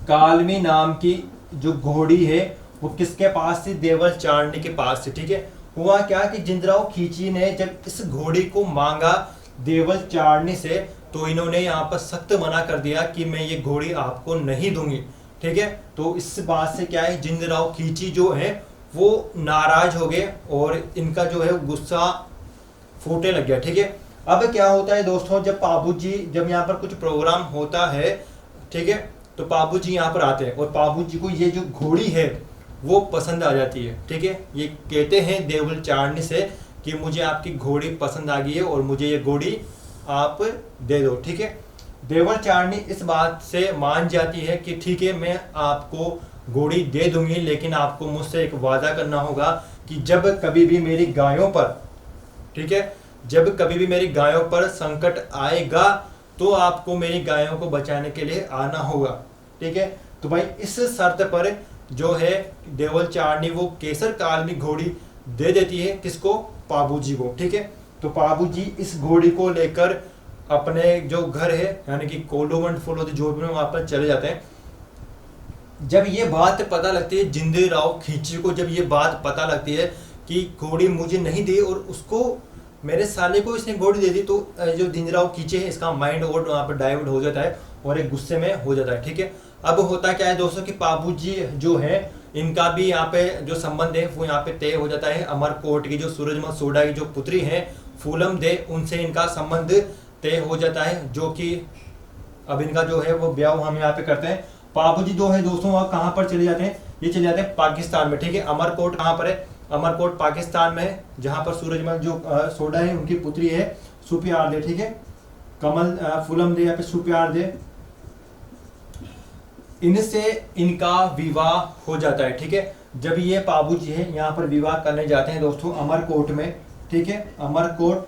कालमी नाम की जो घोड़ी है वो किसके पास थी, देवल चारणी के पास थी, ठीक है। हुआ क्या कि जिंदराव खींची ने जब इस घोड़ी को मांगा देवल चारणी से, तो इन्होंने यहाँ पर सख्त मना कर दिया कि मैं ये घोड़ी आपको नहीं दूंगी, ठीक है। तो इस बात से क्या है, जिंदराव खींची जो है वो नाराज हो गए, और इनका जो है गुस्सा फूटे लग गया, ठीक है। अब क्या होता है दोस्तों, जब यहाँ पर कुछ प्रोग्राम होता है, ठीक है, तो पाबूजी यहाँ पर आते हैं, और पाबूजी को ये जो घोड़ी है वो पसंद आ जाती है, ठीक है। ये कहते हैं देवल चारणी से कि मुझे आपकी घोड़ी पसंद आ गई है, और मुझे ये घोड़ी आप दे दो, ठीक है। देवल चारणी इस बात से मान जाती है कि ठीक है, मैं आपको घोड़ी दे दूंगी, लेकिन आपको मुझसे एक वादा करना होगा कि जब कभी भी मेरी गायों पर, ठीक है, जब कभी भी मेरी गायों पर संकट आएगा तो आपको मेरी गायों को बचाने के लिए आना होगा, ठीक है। तो भाई इस शर्त पर जो है देवल चारणी वो केसर कालमी घोड़ी दे देती है, किसको, पाबूजी को, ठीक है। तो पाबूजी इस घोड़ी को लेकर अपने जो घर है, यानी कि कोलोमंड फुल होती जो भी, वहां पर चले जाते हैं। जब ये बात पता लगती है जिंदराव खींची को, जब ये बात पता लगती है कि घोड़ी मुझे नहीं दी और उसको मेरे साले को इसने घोड़ी दे दी, तो जो जिंदराव खींचे है इसका माइंड और वहाँ पर डाइवर्ट हो जाता है, और एक गुस्से में हो जाता है, ठीक है। अब होता क्या है दोस्तों कि पाबूजी जो है इनका भी यहाँ पे जो संबंध है वो यहाँ पे तय हो जाता है। अमरकोट की जो सूरजमल सोडा की जो पुत्री है फूलम दे, उनसे इनका संबंध तय हो जाता है, जो कि अब इनका जो है वो ब्याह हम यहाँ पे करते हैं। पाबूजी जो है दोस्तों वहाँ कहाँ पर चले जाते हैं, ये चले जाते हैं पाकिस्तान में, ठीक है। अमरकोट कहाँ पर है, अमरकोट पाकिस्तान में है, जहाँ पर सूरजमल जो सोडा है उनकी पुत्री है सुप्यार दे, ठीक है। कमल फूलम दे, यहाँ पे सुप्यार दे, इनसे इनका विवाह हो जाता है, ठीक है। जब ये पाबूजी है यहाँ पर विवाह करने जाते हैं दोस्तों अमरकोट में, ठीक है। अमरकोट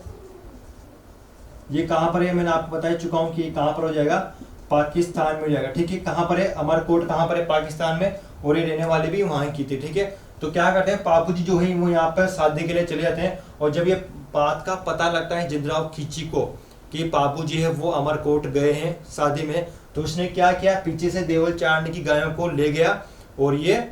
ये कहाँ पर है, मैंने आपको बता चुका हूँ कि कहाँ पर हो जाएगा, पाकिस्तान में हो जाएगा, ठीक है। कहाँ पर है, अमरकोट कहाँ पर है, पाकिस्तान में, और ये रहने वाले भी वहाँ की थी, ठीक है। तो क्या करते हैं पाबूजी जो है वो यहाँ पर शादी के लिए चले जाते हैं, और जब ये बात का पता लगता है जिंदराव खींची को कि पाबूजी है वो अमरकोट गए हैं शादी में, तो उसने क्या किया, पीछे से देवल चारणी की गायों को ले गया और ये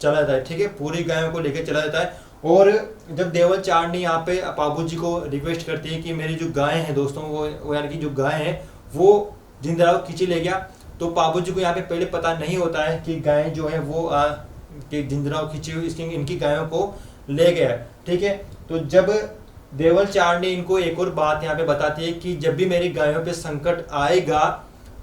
चला जाता है, ठीक है। पूरी गायों को लेकर चला जाता है, और जब देवल चारनी यहाँ पे पाबू जी को रिक्वेस्ट करती है कि मेरी जो गाय है दोस्तों, वो यानी कि जो गाय है वो जिंदराव खींची ले गया, तो पाबू जी को यहाँ पे पहले पता नहीं होता है कि गाय जो है वो कि जिंदराव खींची हुई इसकी इनकी गायों को ले गया, ठीक है। तो जब देवल चारनी इनको एक और बात यहाँ पे बताती है कि जब भी मेरी गायों पे संकट आएगा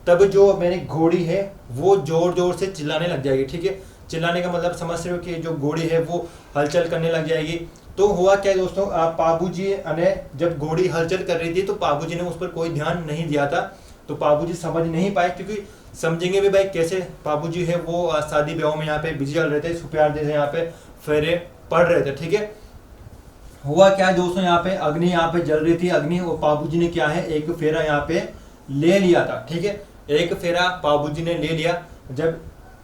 तब जो मेरी घोड़ी है वो जोर जोर से चिल्लाने लग जाएगी, ठीक है। चिल्लाने का मतलब समझ रहे हो कि जो घोड़ी है वो हलचल करने लग जाएगी। तो हुआ क्या दोस्तों, पाबू जी ने जब घोड़ी हलचल कर रही थी तो पाबू जी ने उस पर कोई ध्यान नहीं दिया था, तो पाबू जी समझ नहीं पाए, क्योंकि समझेंगे भी भाई कैसे, पाबू जी है वो शादी ब्याह में यहाँ पे बिजी चल रहे थे, सुप्यार जैसे यहाँ पे फेरे पड़ रहे थे, ठीक है। हुआ क्या दोस्तों, यहाँ पे अग्नि यहाँ पे जल रही थी, अग्नि, और पाबू जी ने क्या है एक फेरा यहाँ पे ले लिया था, ठीक है। एक फेरा पाबू जी ने ले लिया। जब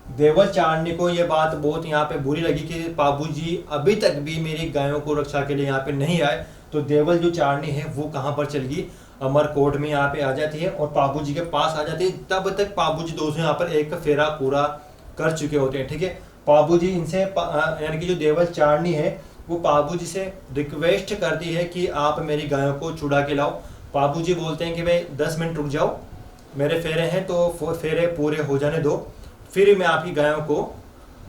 देवल चारनी को ये बात बहुत यहाँ पे बुरी लगी कि पाबू जी अभी तक भी मेरी गायों को रक्षा के लिए यहाँ पे नहीं आए, तो देवल जो चारनी है वो कहाँ पर चल गई, अमरकोट में यहाँ पे आ जाती है और पाबू जी के पास आ जाती है। तब तक पाबू जी दोस्तों यहाँ पर एक फेरा पूरा कर चुके होते हैं, ठीक है। पाबू जी इनसे यानी कि जो देवल चारनी है वो पाबू जी से रिक्वेस्ट करती है कि आप मेरी गायों को छुड़ा के लाओ। पाबू जी बोलते हैं कि भाई 10 मिनट रुक जाओ, मेरे फेरे हैं तो फेरे पूरे हो जाने दो, फिर मैं आपकी गायों को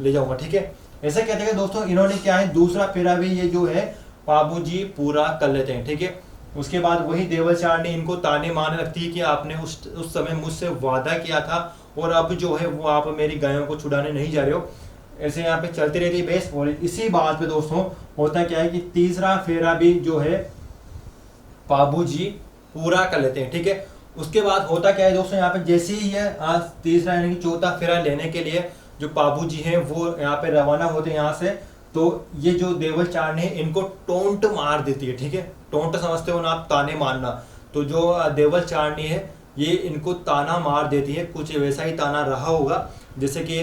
ले जाऊंगा, ठीक है। ऐसा कहते हैं दोस्तों, इन्होंने क्या है दूसरा फेरा भी ये जो है पाबू जी पूरा कर लेते हैं, ठीक है। उसके बाद वही देवल चारनी इनको ताने मारने लगती है कि आपने उस समय मुझसे वादा किया था और अब जो है वो आप मेरी गायों को छुड़ाने नहीं जा रहे हो। ऐसे यहाँ पे चलती रहती है बेस, और इसी बात पे दोस्तों होता क्या है कि तीसरा फेरा भी जो है पाबू जी पूरा कर लेते हैं, ठीक है। उसके बाद होता क्या है दोस्तों, यहाँ पे जैसे ही ये तीसरा यानी कि चौथा फेरा लेने के लिए जो पाबू जी हैं वो यहाँ पे रवाना होते हैं यहाँ से, तो ये जो देवल चारनी है इनको टोंट मार देती है, ठीक है। टोंट समझते हो ना आप, ताने मारना। तो जो देवल चारनी है ये इनको ताना मार देती है, कुछ वैसा ही ताना रहा होगा जैसे कि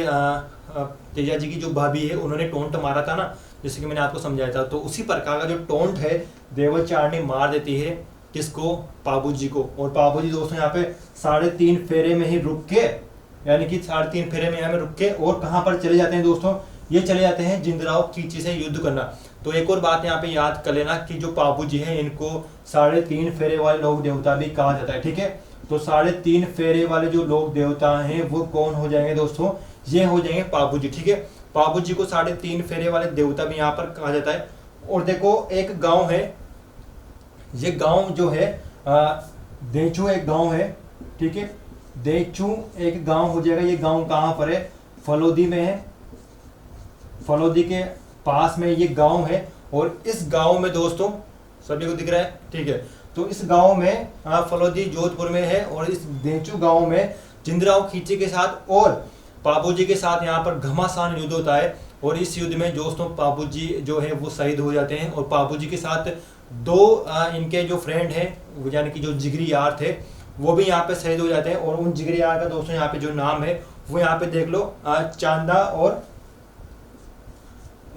तेजा जी की जो भाभी है उन्होंने टोंट मारा था ना, जैसे कि मैंने आपको समझाया था, तो उसी प्रकार का जो टोंट है देवल चारनी मार देती है किसको, पाबू जी को। और पाबू जी दोस्तों यहाँ पे 3.5 फेरे में ही रुक के, यानी कि 3.5 फेरे में यहाँ में रुक के और कहाँ पर चले जाते हैं दोस्तों, ये चले जाते हैं जिंदराव खींची से युद्ध करना। तो एक और बात यहाँ पे याद कर लेना कि जो पाबू जी हैं इनको 3.5 फेरे वाले लोक देवता भी कहा जाता है, ठीक है। तो 3.5 फेरे वाले जो लोक देवता हैं वो कौन हो जाएंगे दोस्तों, ये हो जाएंगे पाबू जी, ठीक है। पाबू जी को 3.5 फेरे वाले देवता भी यहाँ पर कहा जाता है। और देखो एक गांव है, ये गांव जो है देचू एक गांव है, ठीक है। देचू एक गांव हो जाएगा। ये गांव कहाँ पर है, फलोदी में है, फलोदी के पास में ये गांव है। और इस गांव में दोस्तों सभी को दिख रहा है, ठीक है। तो इस गांव में फलोदी जोधपुर में है, और इस देचू गांव में जिंदराव खींची के साथ और पाबू जी के साथ यहाँ पर घमासान युद्ध होता है। और इस युद्ध में दोस्तों पाबू जी जो है वो शहीद हो जाते हैं, और पाबू जी के साथ 2 इनके जो फ्रेंड हैं यानी कि जो जिगरी यार थे वो भी यहाँ पे शहीद हो जाते हैं। और उन जिगरी यार का दोस्तों यहाँ पे जो नाम है वो यहाँ पे देख लो, चांदा, और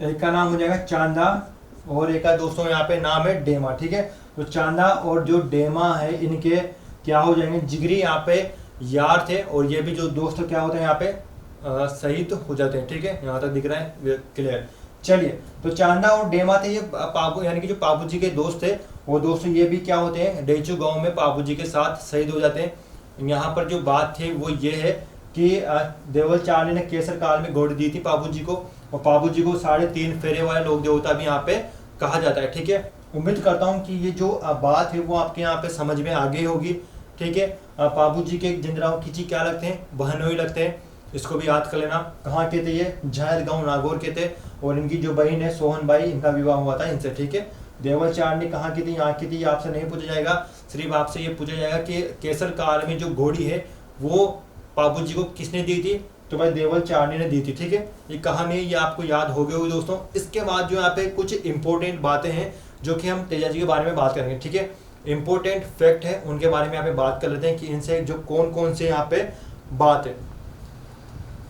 एक का नाम हो जाएगा चांदा और एक का दोस्तों यहाँ पे नाम है डेमा, ठीक है। तो चांदा और जो डेमा है इनके क्या हो जाएंगे, जिगरी यहाँ पे यार थे, और ये भी जो दोस्त क्या होते हैं यहाँ पे शहीद हो जाते हैं, ठीक है। यहाँ तक दिख रहा है क्लियर। चलिए, तो चांदा और डेमा थे ये पाबू यानी कि जो पाबू जी के दोस्त थे, वो दोस्त ये भी क्या होते हैं डेचू गांव में पाबू जी के साथ शहीद हो जाते हैं। यहाँ पर जो बात थी वो ये है कि देवल चारनी ने केसर काल में घोड़ी दी थी पाबू जी को, और पाबू जी को 3.5 फेरे वाले लोक देवता भी यहाँ पे कहा जाता है, ठीक है। उम्मीद करता हूँ कि ये जो बात है वो आपके यहाँ पे समझ में आ गई होगी, ठीक है। पाबू जी के जिंदराव खींची क्या लगते हैं, बहनोई लगते हैं, इसको भी याद कर लेना। कहाँ के थे ये, झायर गांव नागौर के थे, और इनकी जो बहन है सोहन बाई, इनका विवाह हुआ था इनसे, ठीक है। देवल चारनी कहाँ की थी, यहाँ की थी, आपसे नहीं पूछा जाएगा, सिर्फ आपसे ये पूछा जाएगा कि केसर काल में जो घोड़ी है वो पाबू जी को किसने दी थी, तो भाई देवल चारनी ने दी थी, ठीक है। ये कहानी ये आपको याद हो गई होगी दोस्तों। इसके बाद जो यहाँ पे कुछ इंपॉर्टेंट बातें हैं जो कि हम तेजा जी के बारे में बात करेंगे, ठीक है। इंपॉर्टेंट फैक्ट है उनके बारे में यहाँ पे बात कर लेते हैं कि इनसे जो कौन कौन से यहाँ पे बात है।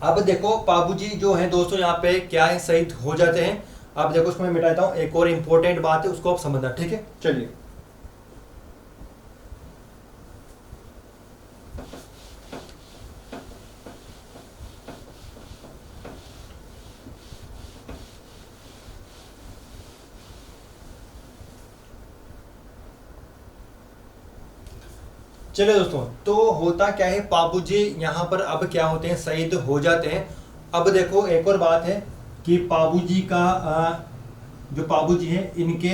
अब देखो पाबू जी जो है दोस्तों यहाँ पे क्या है, शहीद हो जाते हैं। अब देखो उसको मैं मिटा देता हूँ, एक और इंपॉर्टेंट बात है उसको आप समझना, ठीक है। चलिए, चलिए दोस्तों, तो होता क्या है, पापू जी यहाँ पर अब क्या होते हैं, शहीद हो जाते हैं। अब देखो एक और बात है कि पापू जी का जो पापू जी है, इनके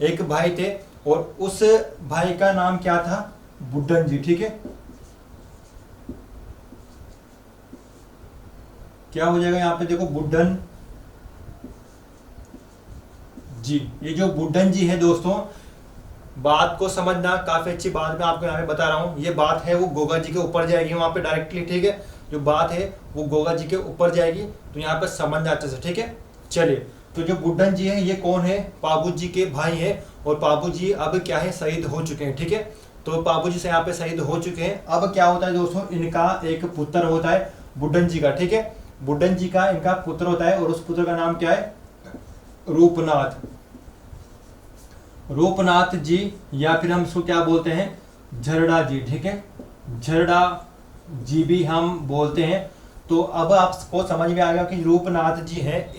एक भाई थे और उस भाई का नाम क्या था, बुड्ढन जी। ठीक है, क्या हो जाएगा यहाँ पे, देखो बुड्ढन जी। ये जो बुड्ढन जी है दोस्तों, बात को समझना, काफी अच्छी बात मैं आपको यहाँ पे बता रहा हूँ। ये बात है वो गोगा जी के ऊपर जाएगी वहां पे डायरेक्टली। ठीक है, जो बात है वो गोगा जी के ऊपर जाएगी, तो यहाँ पे समझना अच्छे से। ठीक है, चलिए, तो जो बुड्ढन जी है ये कौन है, पाबू जी के भाई है। और पाबू जी अब क्या है, शहीद हो चुके हैं। ठीक है, तो पाबू जी से यहाँ पे शहीद हो चुके हैं। अब क्या होता है दोस्तों, इनका एक पुत्र होता है बुड्ढन जी का। ठीक है, बुड्ढन जी का इनका पुत्र होता है और उस पुत्र का नाम क्या है, रूपनाथ। रूपनाथ जी, या फिर हम इसको क्या बोलते हैं, झरड़ा जी। ठीक है, झरड़ा जी भी हम बोलते हैं। तो अब आपको समझ में आ गया कि रूपनाथ जी हैं,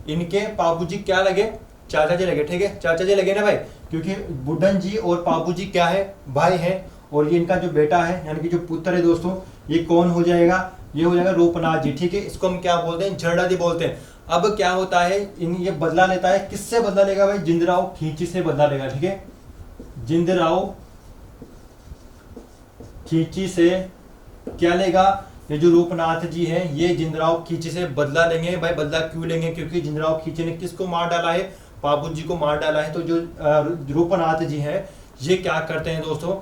इनके पापू जी क्या लगे, चाचा जी लगे। ठीक है, चाचा जी लगे ना भाई, क्योंकि बुड्ढन जी और पापू जी क्या है, भाई हैं। और ये इनका जो बेटा है, यानी कि जो पुत्र है दोस्तों, ये कौन हो जाएगा, ये हो जाएगा रूपनाथ जी। ठीक है, इसको हम क्या बोलते हैं, झरड़ा जी बोलते हैं। अब क्या होता है, ये बदला लेता है, किससे बदला लेगा भाई, जिंदराव खींची से बदला लेगा। ठीक है, जिंदराव खींची से क्या लेगा, ये जो रूपनाथ जी हैं, ये जिंदराव खींची से बदला लेंगे। भाई बदला क्यों लेंगे, क्योंकि जिंदराव खींची ने किसको मार डाला है, पापू जी को मार डाला है। तो जो रूपनाथ जी हैं, ये क्या करते हैं दोस्तों,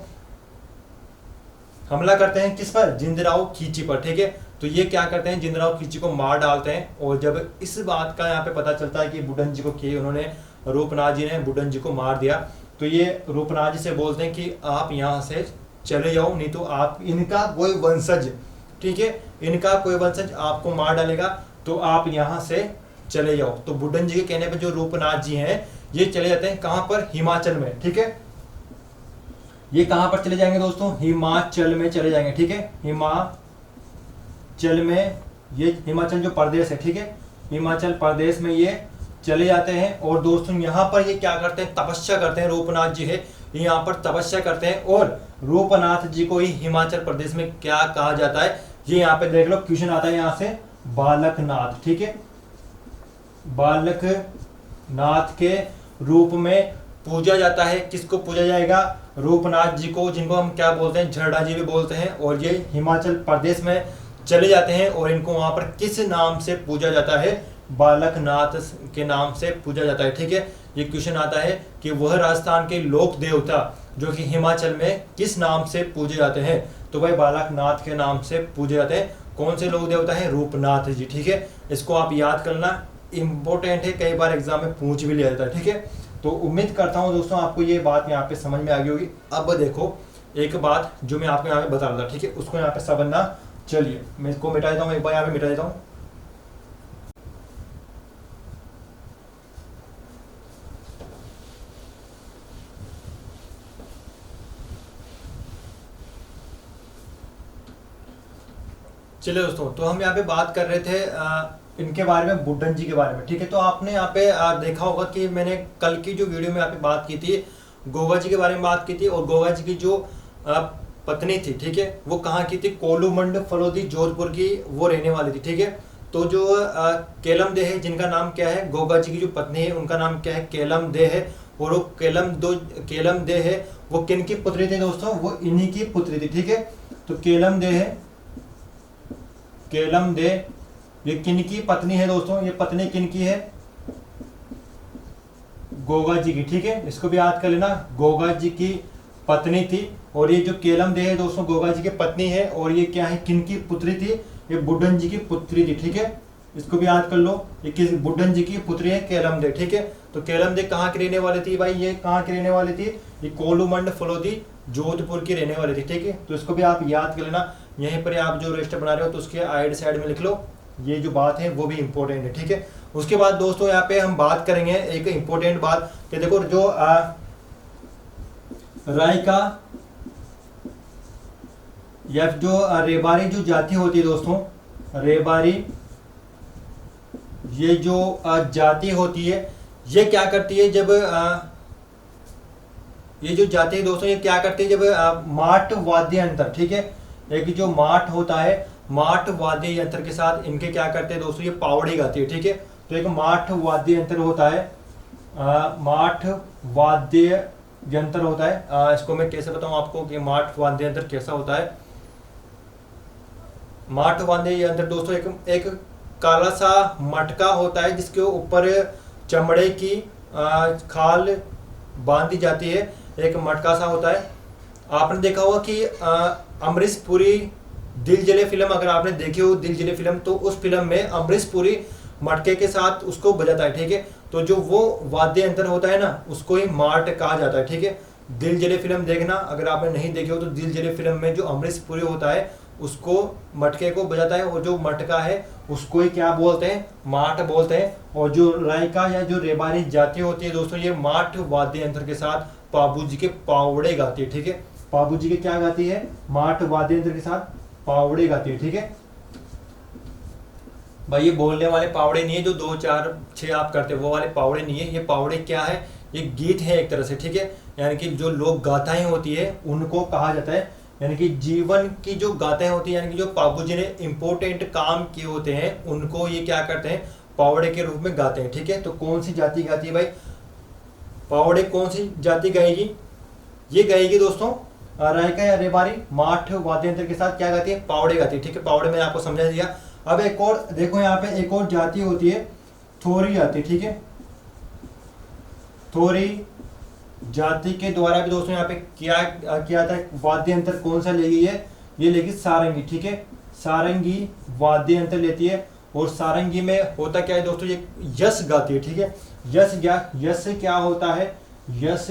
हमला करते हैं किस पर, जिंदराव खींची पर। ठीक है, तो ये क्या करते हैं, जिंदराव खींची को मार डालते हैं। और जब इस बात का यहाँ पे पता चलता है कि बुड्ढन जी को किए उन्होंने, रूपनाथ जी ने बुड्ढन जी को मार दिया, तो ये रूपनाथ जी से बोलते हैं कि आप यहाँ से चले जाओ, नहीं तो आप इनका कोई वंशज, ठीक है, इनका कोई वंशज आपको मार डालेगा, तो आप यहाँ से चले जाओ। तो बुड्ढन जी के कहने पर जो रूपनाथ जी हैं, ये चले जाते हैं कहाँ पर, हिमाचल में। ठीक है, ये कहां पर चले जाएंगे दोस्तों, हिमाचल में चले जाएंगे। ठीक है, हिमाचल में, ये हिमाचल जो प्रदेश है, ठीक है, हिमाचल प्रदेश में ये चले जाते हैं। और दोस्तों यहाँ पर ये क्या करते हैं, तपस्या करते हैं। रूपनाथ जी है, यहाँ पर तपस्या करते हैं। और रूपनाथ जी को ही हिमाचल प्रदेश में क्या कहा जाता है, ये यहाँ पे देख लो, क्वेश्चन आता है यहाँ से, बालकनाथ। ठीक है, बालकनाथ के रूप में पूजा जाता है। किसको पूजा जाएगा, रूपनाथ जी को, जिनको हम क्या बोलते हैं, झरड़ा जी भी बोलते हैं। और ये हिमाचल प्रदेश में चले जाते हैं और इनको वहां पर किस नाम से पूजा जाता है, बालकनाथ के नाम से पूजा जाता है। ठीक है, ये क्वेश्चन आता है कि वह राजस्थान के लोक देवता जो कि हिमाचल में किस नाम से पूजे जाते हैं, तो भाई बालकनाथ के नाम से पूजे जाते हैं। कौन से लोक देवता है, रूपनाथ जी। ठीक है, इसको आप याद करना, इंपॉर्टेंट है, कई बार एग्जाम में पूछ भी लिया जाता है। ठीक है, तो उम्मीद करता हूं दोस्तों आपको ये बात यहाँ पे समझ में आ गई होगी। अब देखो एक बात जो मैं आपको यहाँ पे बता रहा था, ठीक है, उसको यहाँ पे समझना। चलिए मैं इसको मिटा देता हूँ, एक बार यहाँ पे मिटा देता हूँ। चलिए दोस्तों, तो हम यहाँ पे बात कर रहे थे इनके बारे में, बुड्ढन जी के बारे में। ठीक है, तो आपने यहाँ पे देखा होगा कि मैंने कल की जो वीडियो में यहाँ पे बात की थी, गोगा जी के बारे में बात की थी। और गोगा जी की जो पत्नी थी, ठीक है, वो कहाँ की थी, कोलूमंड फलोदी जोधपुर की वो रहने वाली थी। ठीक है, तो जो केलम दे है, जिनका नाम क्या है, गोगा जी की जो पत्नी है उनका नाम क्या है, केलम दे है। और वो केलम दे है, वो किन की पुत्री थी दोस्तों, वो इन्हीं की पुत्री थी। ठीक है, तो केलम दे है, केलम दे, ये किन की पत्नी है दोस्तों, ये पत्नी किन की है, गोगा जी की। ठीक है, इसको भी याद कर लेना, गोगा जी की पत्नी थी। और ये जो केलम दे है दोस्तों, गोगा जी की पत्नी है। और ये क्या है, किन की पुत्री थी, ये बुड्ढन जी की पुत्री थी। ठीक है, इसको भी याद कर लो, ये किस, बुड्ढन जी की पुत्री है केलम दे। ठीक है, तो केलम दे कहाँ की रहने वाली थी भाई, ये कहाँ की रहने वाली थी, ये कोलूमंड फलोदी जोधपुर की रहने वाली थी। ठीक है, तो इसको भी आप याद कर लेना। यहीं पर आप जो रजिस्टर बना रहे हो तो उसके आइड साइड में लिख लो, ये जो बात है वो भी इंपॉर्टेंट है। ठीक है, उसके बाद दोस्तों यहाँ पे हम बात करेंगे एक इंपॉर्टेंट बात कि देखो जो रायका या जो रेबारी जो जाति होती है दोस्तों, रेबारी ये जो जाति होती है, ये क्या करती है, जब ये जो जाति है दोस्तों, ये क्या करते हैं, जब माट वाद्य यंत्र, ठीक है, एक जो माट होता है, माट वाद्य यंत्र के साथ इनके क्या करते हैं दोस्तों, ये पावड़ी गाती है, ठीक है। तो एक माट वाद्य यंत्र होता है, माठ वाद्य यंत्र होता है। इसको मैं कैसे बताऊं आपको कि माठ वाद्य यंत्र कैसा होता है। माठ वाद्य यंत्र दोस्तों एक काला सा मटका होता है जिसके ऊपर चमड़े की खाल बांधी जाती है, एक मटका सा होता है। आपने देखा होगा कि अमरीश पुरी दिल जले फिल्म, अगर आपने देखी हो दिल जले फिल्म, तो उस फिल्म में अमरीश पुरी मटके के साथ उसको बजाता है, ठीक है। तो जो वो वाद्य यंत्र होता है ना, उसको ही माट कहा जाता है, ठीक है। दिल जले फिल्म देखना, अगर आपने नहीं देखी हो तो दिल जले फिल्म में जो अमरीश पुरी होता है उसको मटके को बजाता है, और जो मटका है उसको ही क्या बोलते हैं, माट बोलते हैं। और जो रायका या जो रेबारी जाति होती है दोस्तों, ये माट वाद्य यंत्र के साथ पाबू जी के पावड़े गाती है, ठीक है। पाबू जी के क्या गाती है, माट वाद्य यंत्र के साथ पावड़े गाती है, ठीक है भाई। ये बोलने वाले पावड़े नहीं है जो 2 4 6 आप करते हो, वो वाले पावड़े नहीं है। ये पावड़े क्या है, ये गीत है एक तरह से, ठीक है। यानी कि जो लोक गाथाएं होती है उनको कहा जाता है, यानी कि जीवन की जो गाथाएं होती है, यानी कि जो पाबू जी ने इंपॉर्टेंट काम किए होते हैं उनको ये क्या करते हैं, पावड़े के रूप में गाते हैं, ठीक है। तो कौन सी जाति गाती है भाई, पावड़े कौन सी जाति गाएगी, ये गाएगी दोस्तों रायका या रेबारी माठ वाद्य यंत्र के साथ क्या गाती है, पावड़े गाती है, ठीक है। पावड़े मैंने आपको समझा दिया। अब एक और देखो, यहाँ पे एक और जाति होती है, थोरी जाति, ठीक है। थोरी जाति के द्वारा भी दोस्तों यहाँ पे क्या किया था, वाद्य यंत्र कौन सा लेगी, ये लेगी सारंगी, ठीक है। सारंगी वाद्य यंत्र लेती है, और सारंगी में होता क्या है दोस्तों, ये यश गाती है, ठीक है। यश क्या होता है, यश,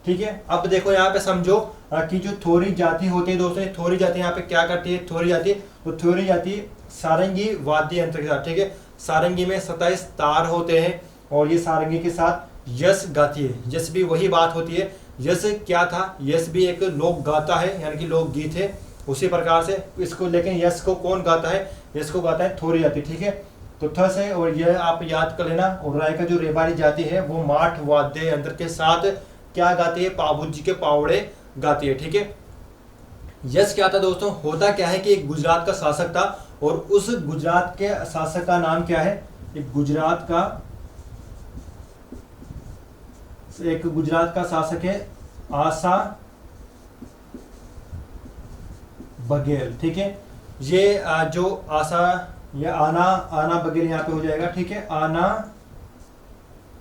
ठीक है। अब देखो यहाँ पे समझो कि जो थोरी जाति होती है दोस्तों, थोरी जाति यहाँ पे क्या करती है, थोरी जाति, तो थोरी जाति सारंगी वाद्य यंत्र के साथ, ठीक है। सारंगी में 27 तार होते हैं, और ये सारंगी के साथ यश गाती है। यश भी वही बात होती है, यश क्या था, यश भी एक लोक गाता है, यानी कि लोक गीत है, उसी प्रकार से इसको। लेकिन यश को कौन गाता है, यश को गाता है थोरी जाति, ठीक है। तो थस है, और यह आप याद कर लेना। और राय का जो रेबारी जाति है वो माठ वाद्य यंत्र के साथ क्या गाती है, पाबू जी के पावड़े गाती है, ठीक है। यश क्या था दोस्तों, होता क्या है कि एक गुजरात का शासक था, और उस गुजरात के शासक का नाम क्या है, एक गुजरात का शासक है आशा बघेल, ठीक है। ये जो आशा, ये आना बघेल यहाँ पे हो जाएगा, ठीक है।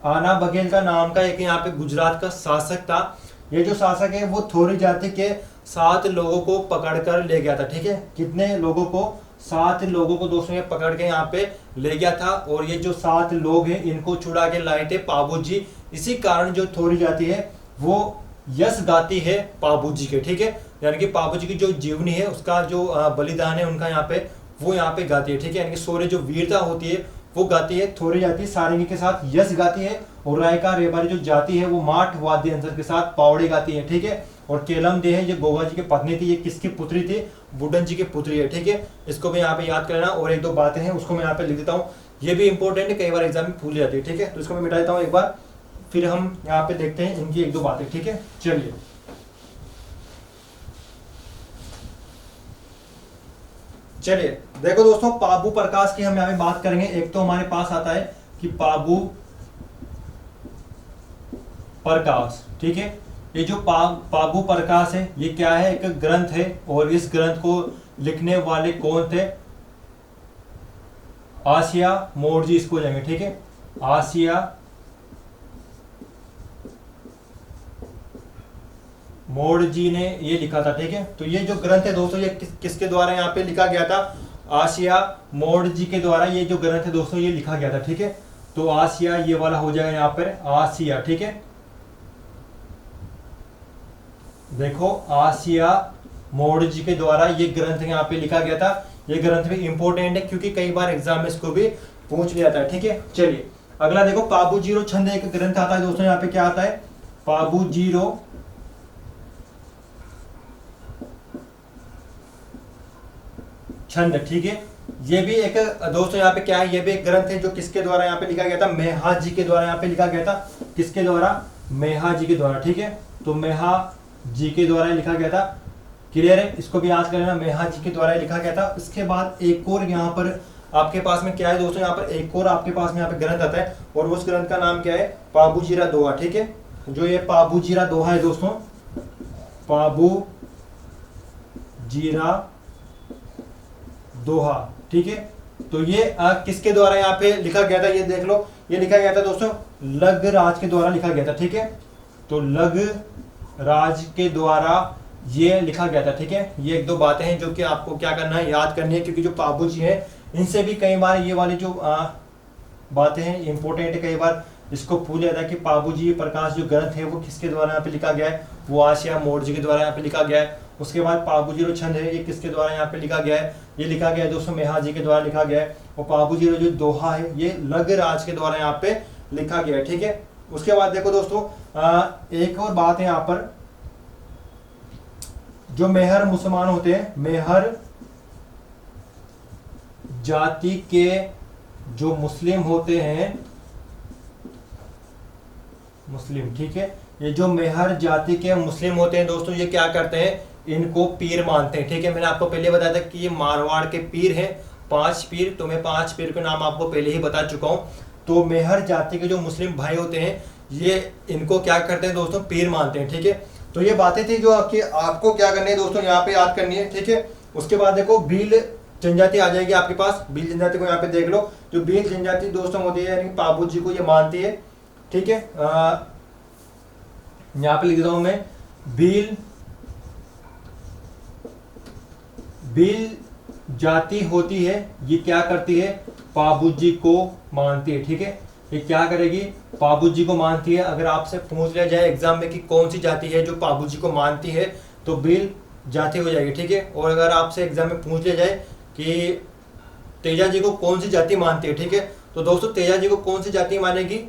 आना बघेल का नाम का एक यहाँ पे गुजरात का शासक था। ये जो शासक है वो थोरी जाति के 7 लोगों को पकड़ कर ले गया था, ठीक है। कितने लोगों को, 7 लोगों को दोस्तों ये पकड़ के यहाँ पे ले गया था, और ये जो 7 लोग हैं इनको छुड़ा के लाए थे पाबू जी। इसी कारण जो थोरी जाति है वो यश गाती है पाबू जी के, ठीक है। यानी कि पाबू जी की जो जीवनी है उसका जो बलिदान है उनका यहाँ पे, वो यहाँ पे गाती है, ठीक है। यानी कि शौर्य जो वीरता होती है वो गाती है थोरी जाति, सारंगी के साथ यश गाती है। और रायका रेबारी जो जाति है वो माठ वाद्य यंत्र के साथ पावड़े गाती है, ठीक है। और केलम दे है, ये गोवा जी की पत्नी थी, ये किसकी पुत्री थी, बुड्ढन जी की पुत्री है, ठीक है। इसको भी यहाँ पे याद करना। और 1 2 बातें हैं उसको मैं यहाँ पे लिख देता हूँ, ये भी इंपॉर्टेंट है, कई बार एग्जाम में भूल जाती है, ठीक है। तो इसको मैं मिटा देता हूँ एक बार, फिर हम यहाँ पे देखते हैं इनकी 1 2 बातें, ठीक है। चलिए देखो दोस्तों, पाबू प्रकाश की हम यहाँ पे बात करेंगे। एक तो हमारे पास आता है कि पाबू प्रकाश, ठीक है। ये जो पाबू प्रकाश है ये क्या है, एक ग्रंथ है, और इस ग्रंथ को लिखने वाले कौन थे, आसिया मोड़जी, इसको जाएंगे, ठीक है। आसिया मोड़ जी ने ये लिखा था, ठीक है। तो ये जो ग्रंथ है दोस्तों, ये किसके द्वारा यहाँ पे लिखा गया था, आसिया मोड़ जी के द्वारा ये जो ग्रंथ है दोस्तों ये लिखा गया था, ठीक है। तो आसिया ये वाला हो जाएगा यहाँ पर आसिया, ठीक है। देखो आसिया मोड़ जी के द्वारा ये ग्रंथ यहाँ पे लिखा गया था। ये ग्रंथ भी इंपॉर्टेंट है क्योंकि कई बार एग्जाम में इसको भी पूछ लिया जाता है, ठीक है। चलिए अगला देखो, पाबू जीरो छंद एक ग्रंथ आता है दोस्तों, यहाँ पे क्या आता है, पाबू जीरो छंद, ठीक है। ये भी एक दोस्तों यहाँ पे क्या है, ये भी एक ग्रंथ है जो किसके द्वारा यहाँ पे लिखा गया था, मेहा जी के द्वारा यहाँ पे लिखा गया था। किसके द्वारा, मेहा जी के द्वारा, ठीक है। तो मेहा जी के द्वारा लिखा गया था, क्लियर है, इसको भी याद कर लेना, मेहा जी के द्वारा लिखा गया था। इसके बाद एक और यहाँ पर आपके पास में क्या है दोस्तों, यहाँ पर एक और आपके पास में यहाँ पे ग्रंथ आता है, और उस ग्रंथ का नाम क्या है, पाबूजीरा दोहा, ठीक है। जो ये पाबूजीरा दोहा है दोस्तों, पाबूजीरा दोहा, ठीक है। तो ये किसके द्वारा यहाँ पे लिखा गया था, ये देख लो, ये लिखा गया था दोस्तों लग राज के द्वारा लिखा गया था, ठीक है। तो लग राज के द्वारा ये लिखा गया था, ठीक है। ये एक दो बातें हैं जो कि आपको क्या करना है, याद करनी है, क्योंकि जो पाबू जी है इनसे भी कई बार ये वाली जो बातें हैं इंपॉर्टेंट है, कई बार इसको भूल जाता है कि पाबू जी प्रकाश जो ग्रंथ है वो किसके द्वारा यहाँ पे लिखा गया है, वो आशिया मोड़ जी के द्वारा यहाँ पे लिखा गया है। उसके बाद पाबू जी जो छंद है ये किसके द्वारा यहाँ पे लिखा गया है, ये लिखा गया है दोस्तों मेहा जी के द्वारा लिखा गया है। और पाबू जी जो दोहा है ये लग राज के द्वारा यहाँ पे लिखा गया है, ठीक है। उसके बाद देखो दोस्तों एक और बात है यहाँ पर, जो मेहर मुसलमान होते हैं, मेहर जाति के जो मुस्लिम होते हैं, मुस्लिम, ठीक है, ये जो मेहर जाति के मुस्लिम होते हैं दोस्तों, ये क्या करते हैं, इनको पीर मानते हैं, ठीक है। मैंने आपको पहले बताया था कि ये मारवाड़ के पीर हैं, 5 पीर, तो मैं 5 पीर के नाम आपको पहले ही बता चुका हूँ। तो मेहर जाति के जो मुस्लिम भाई होते हैं ये इनको क्या करते हैं दोस्तों, पीर मानते हैं, ठीक है। तो ये बातें थी जो आपको क्या करनी है दोस्तों, यहाँ पे याद करनी है, ठीक है। उसके बाद देखो भील जनजाति आ जाएगी आपके पास, भील जनजाति को यहाँ पे देख लो। जो भील जनजाति दोस्तों होती है यानी पाबू जी को ये मानती है, ठीक है। यहाँ पे लिख देता हूं मैं, भील जाति होती है, ये क्या करती है, पाबू जी को मानती है, ठीक है। ये क्या करेगी, पाबू जी को मानती है। अगर आपसे पूछ लिया जाए एग्जाम में कि कौन सी जाति है जो पाबू जी को मानती है, तो भील जाति हो जाएगी, ठीक है। और अगर आपसे एग्जाम में पूछ लिया जाए कि तेजा जी को कौन सी जाति मानती है, ठीक है, तो दोस्तों तेजा जी को कौन सी जाति मानेगी,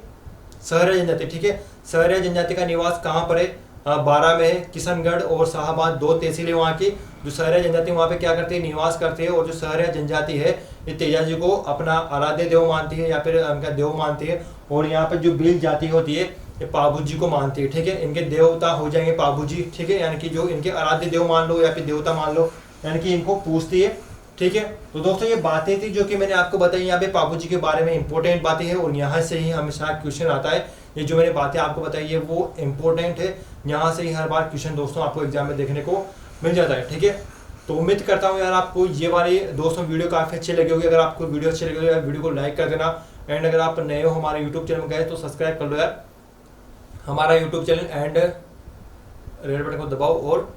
सहरिया जनजाति, ठीक है। सहरिया जनजाति का निवास कहाँ पर है, बारा में है, किशनगढ़ और शाहबाद 2 तहसीलें वहाँ की। जो सहरिया जनजाति वहाँ पे क्या करती है, निवास करती है। और जो सहरिया जनजाति है ये तेजा जी को अपना आराध्य देव मानती है या फिर उनका देव मानती है। और यहाँ पर जो भील जाति होती है ये पाबू जी को मानती है, ठीक है। इनके देवता हो जाएंगे पाबू जी, ठीक है, यानी कि जो इनके आराध्य देव मान लो या फिर देवता मान लो, यानी कि इनको पूछती है, ठीक है। तो दोस्तों ये बातें थी जो कि मैंने आपको बताई यहाँ पे पाबू जी के बारे में, इंपॉर्टेंट बातें हैं और यहाँ से ही हमेशा क्वेश्चन आता है। ये जो मैंने बातें आपको बताई है वो इंपॉर्टेंट है, यहाँ से ही हर बार क्वेश्चन दोस्तों आपको एग्जाम में देखने को मिल जाता है, ठीक है। तो उम्मीद करता हूँ यार आपको ये वाली दोस्तों वीडियो काफ़ी अच्छी लगी होगी। अगर आपको वीडियो अच्छी लगी हो यार वीडियो को लाइक कर देना, एंड अगर आप नए हो हमारे यूट्यूब चैनल में गए तो सब्सक्राइब कर लो यार हमारा YouTube channel, and red button को दबाओ और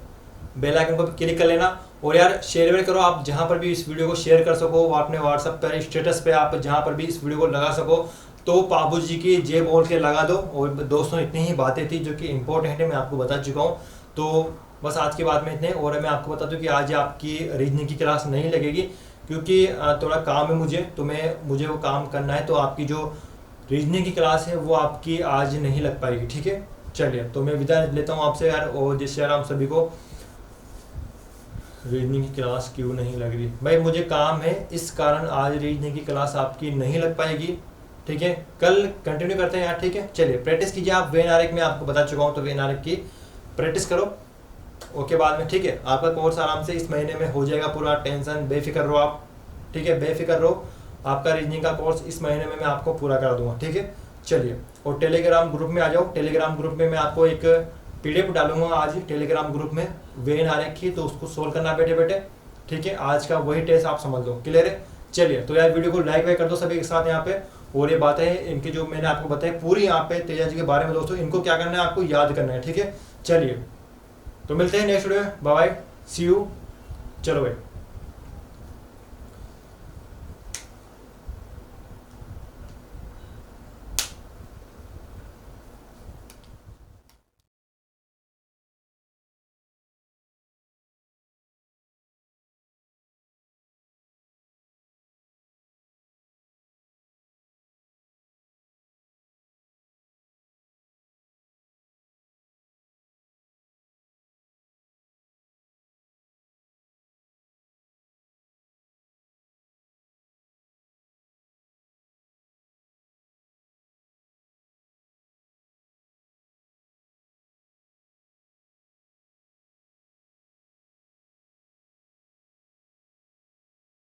बेल आइकन को क्लिक कर लेना। और यार शेयर करो, आप जहाँ पर भी इस वीडियो को शेयर कर सको, अपने व्हाट्सएप पर स्टेटस पे आप जहाँ पर भी इस वीडियो को लगा सको, तो पाबू जी की जय बोल के लगा दो। और दोस्तों इतनी ही बातें थी जो कि इम्पोर्टेंट है, मैं आपको बता चुका हूँ। तो बस आज की बात में इतने। और मैं आपको बता दूँ कि आज आपकी रीजनिंग की क्लास नहीं लगेगी क्योंकि थोड़ा काम है मुझे, तो मुझे वो काम करना है। तो आपकी जो रीजनिंग की क्लास है वो आपकी आज नहीं लग पाएगी, ठीक है। चलिए तो मैं विदा लेता हूँ आपसे यार, और जिससे यार हम सभी को रीजनिंग की क्लास क्यों नहीं लग रही, भाई मुझे काम है इस कारण आज रीजनिंग की क्लास आपकी नहीं लग पाएगी, ठीक है। कल कंटिन्यू करते हैं यार, ठीक है। चलिए प्रैक्टिस कीजिए आप, वेन आरेख में आपको बता चुका हूँ, तो वेन आरेख की प्रैक्टिस करो ओके बाद में, ठीक है। आपका कोर्स आराम से इस महीने में हो जाएगा पूरा, टेंशन बेफिक्र रहो आप, ठीक है, बेफिक्र रहो। आपका रीजनिंग का कोर्स इस महीने में मैं आपको पूरा करा दूंगा, ठीक है। चलिए और टेलीग्राम ग्रुप में आ जाओ, टेलीग्राम ग्रुप में मैं आपको एक पीडीएफ डालूंगा आज टेलीग्राम ग्रुप में वेन आरेख की, तो उसको सोल्व करना बैठे बैठे, ठीक है। आज का वही टेस्ट आप समझ लो, क्लियर है। चलिए तो यार वीडियो को लाइक वाइक कर दो सभी के साथ यहाँ पे। और ये बातें हैं इनकी जो मैंने आपको बताई पूरी यहाँ पे तेजा जी के बारे में दोस्तों, इनको क्या करना है आपको याद करना है, ठीक है। चलिए तो मिलते हैं नेक्स्ट वीडियो में, बाय बाय, सी यू, चलो भाई।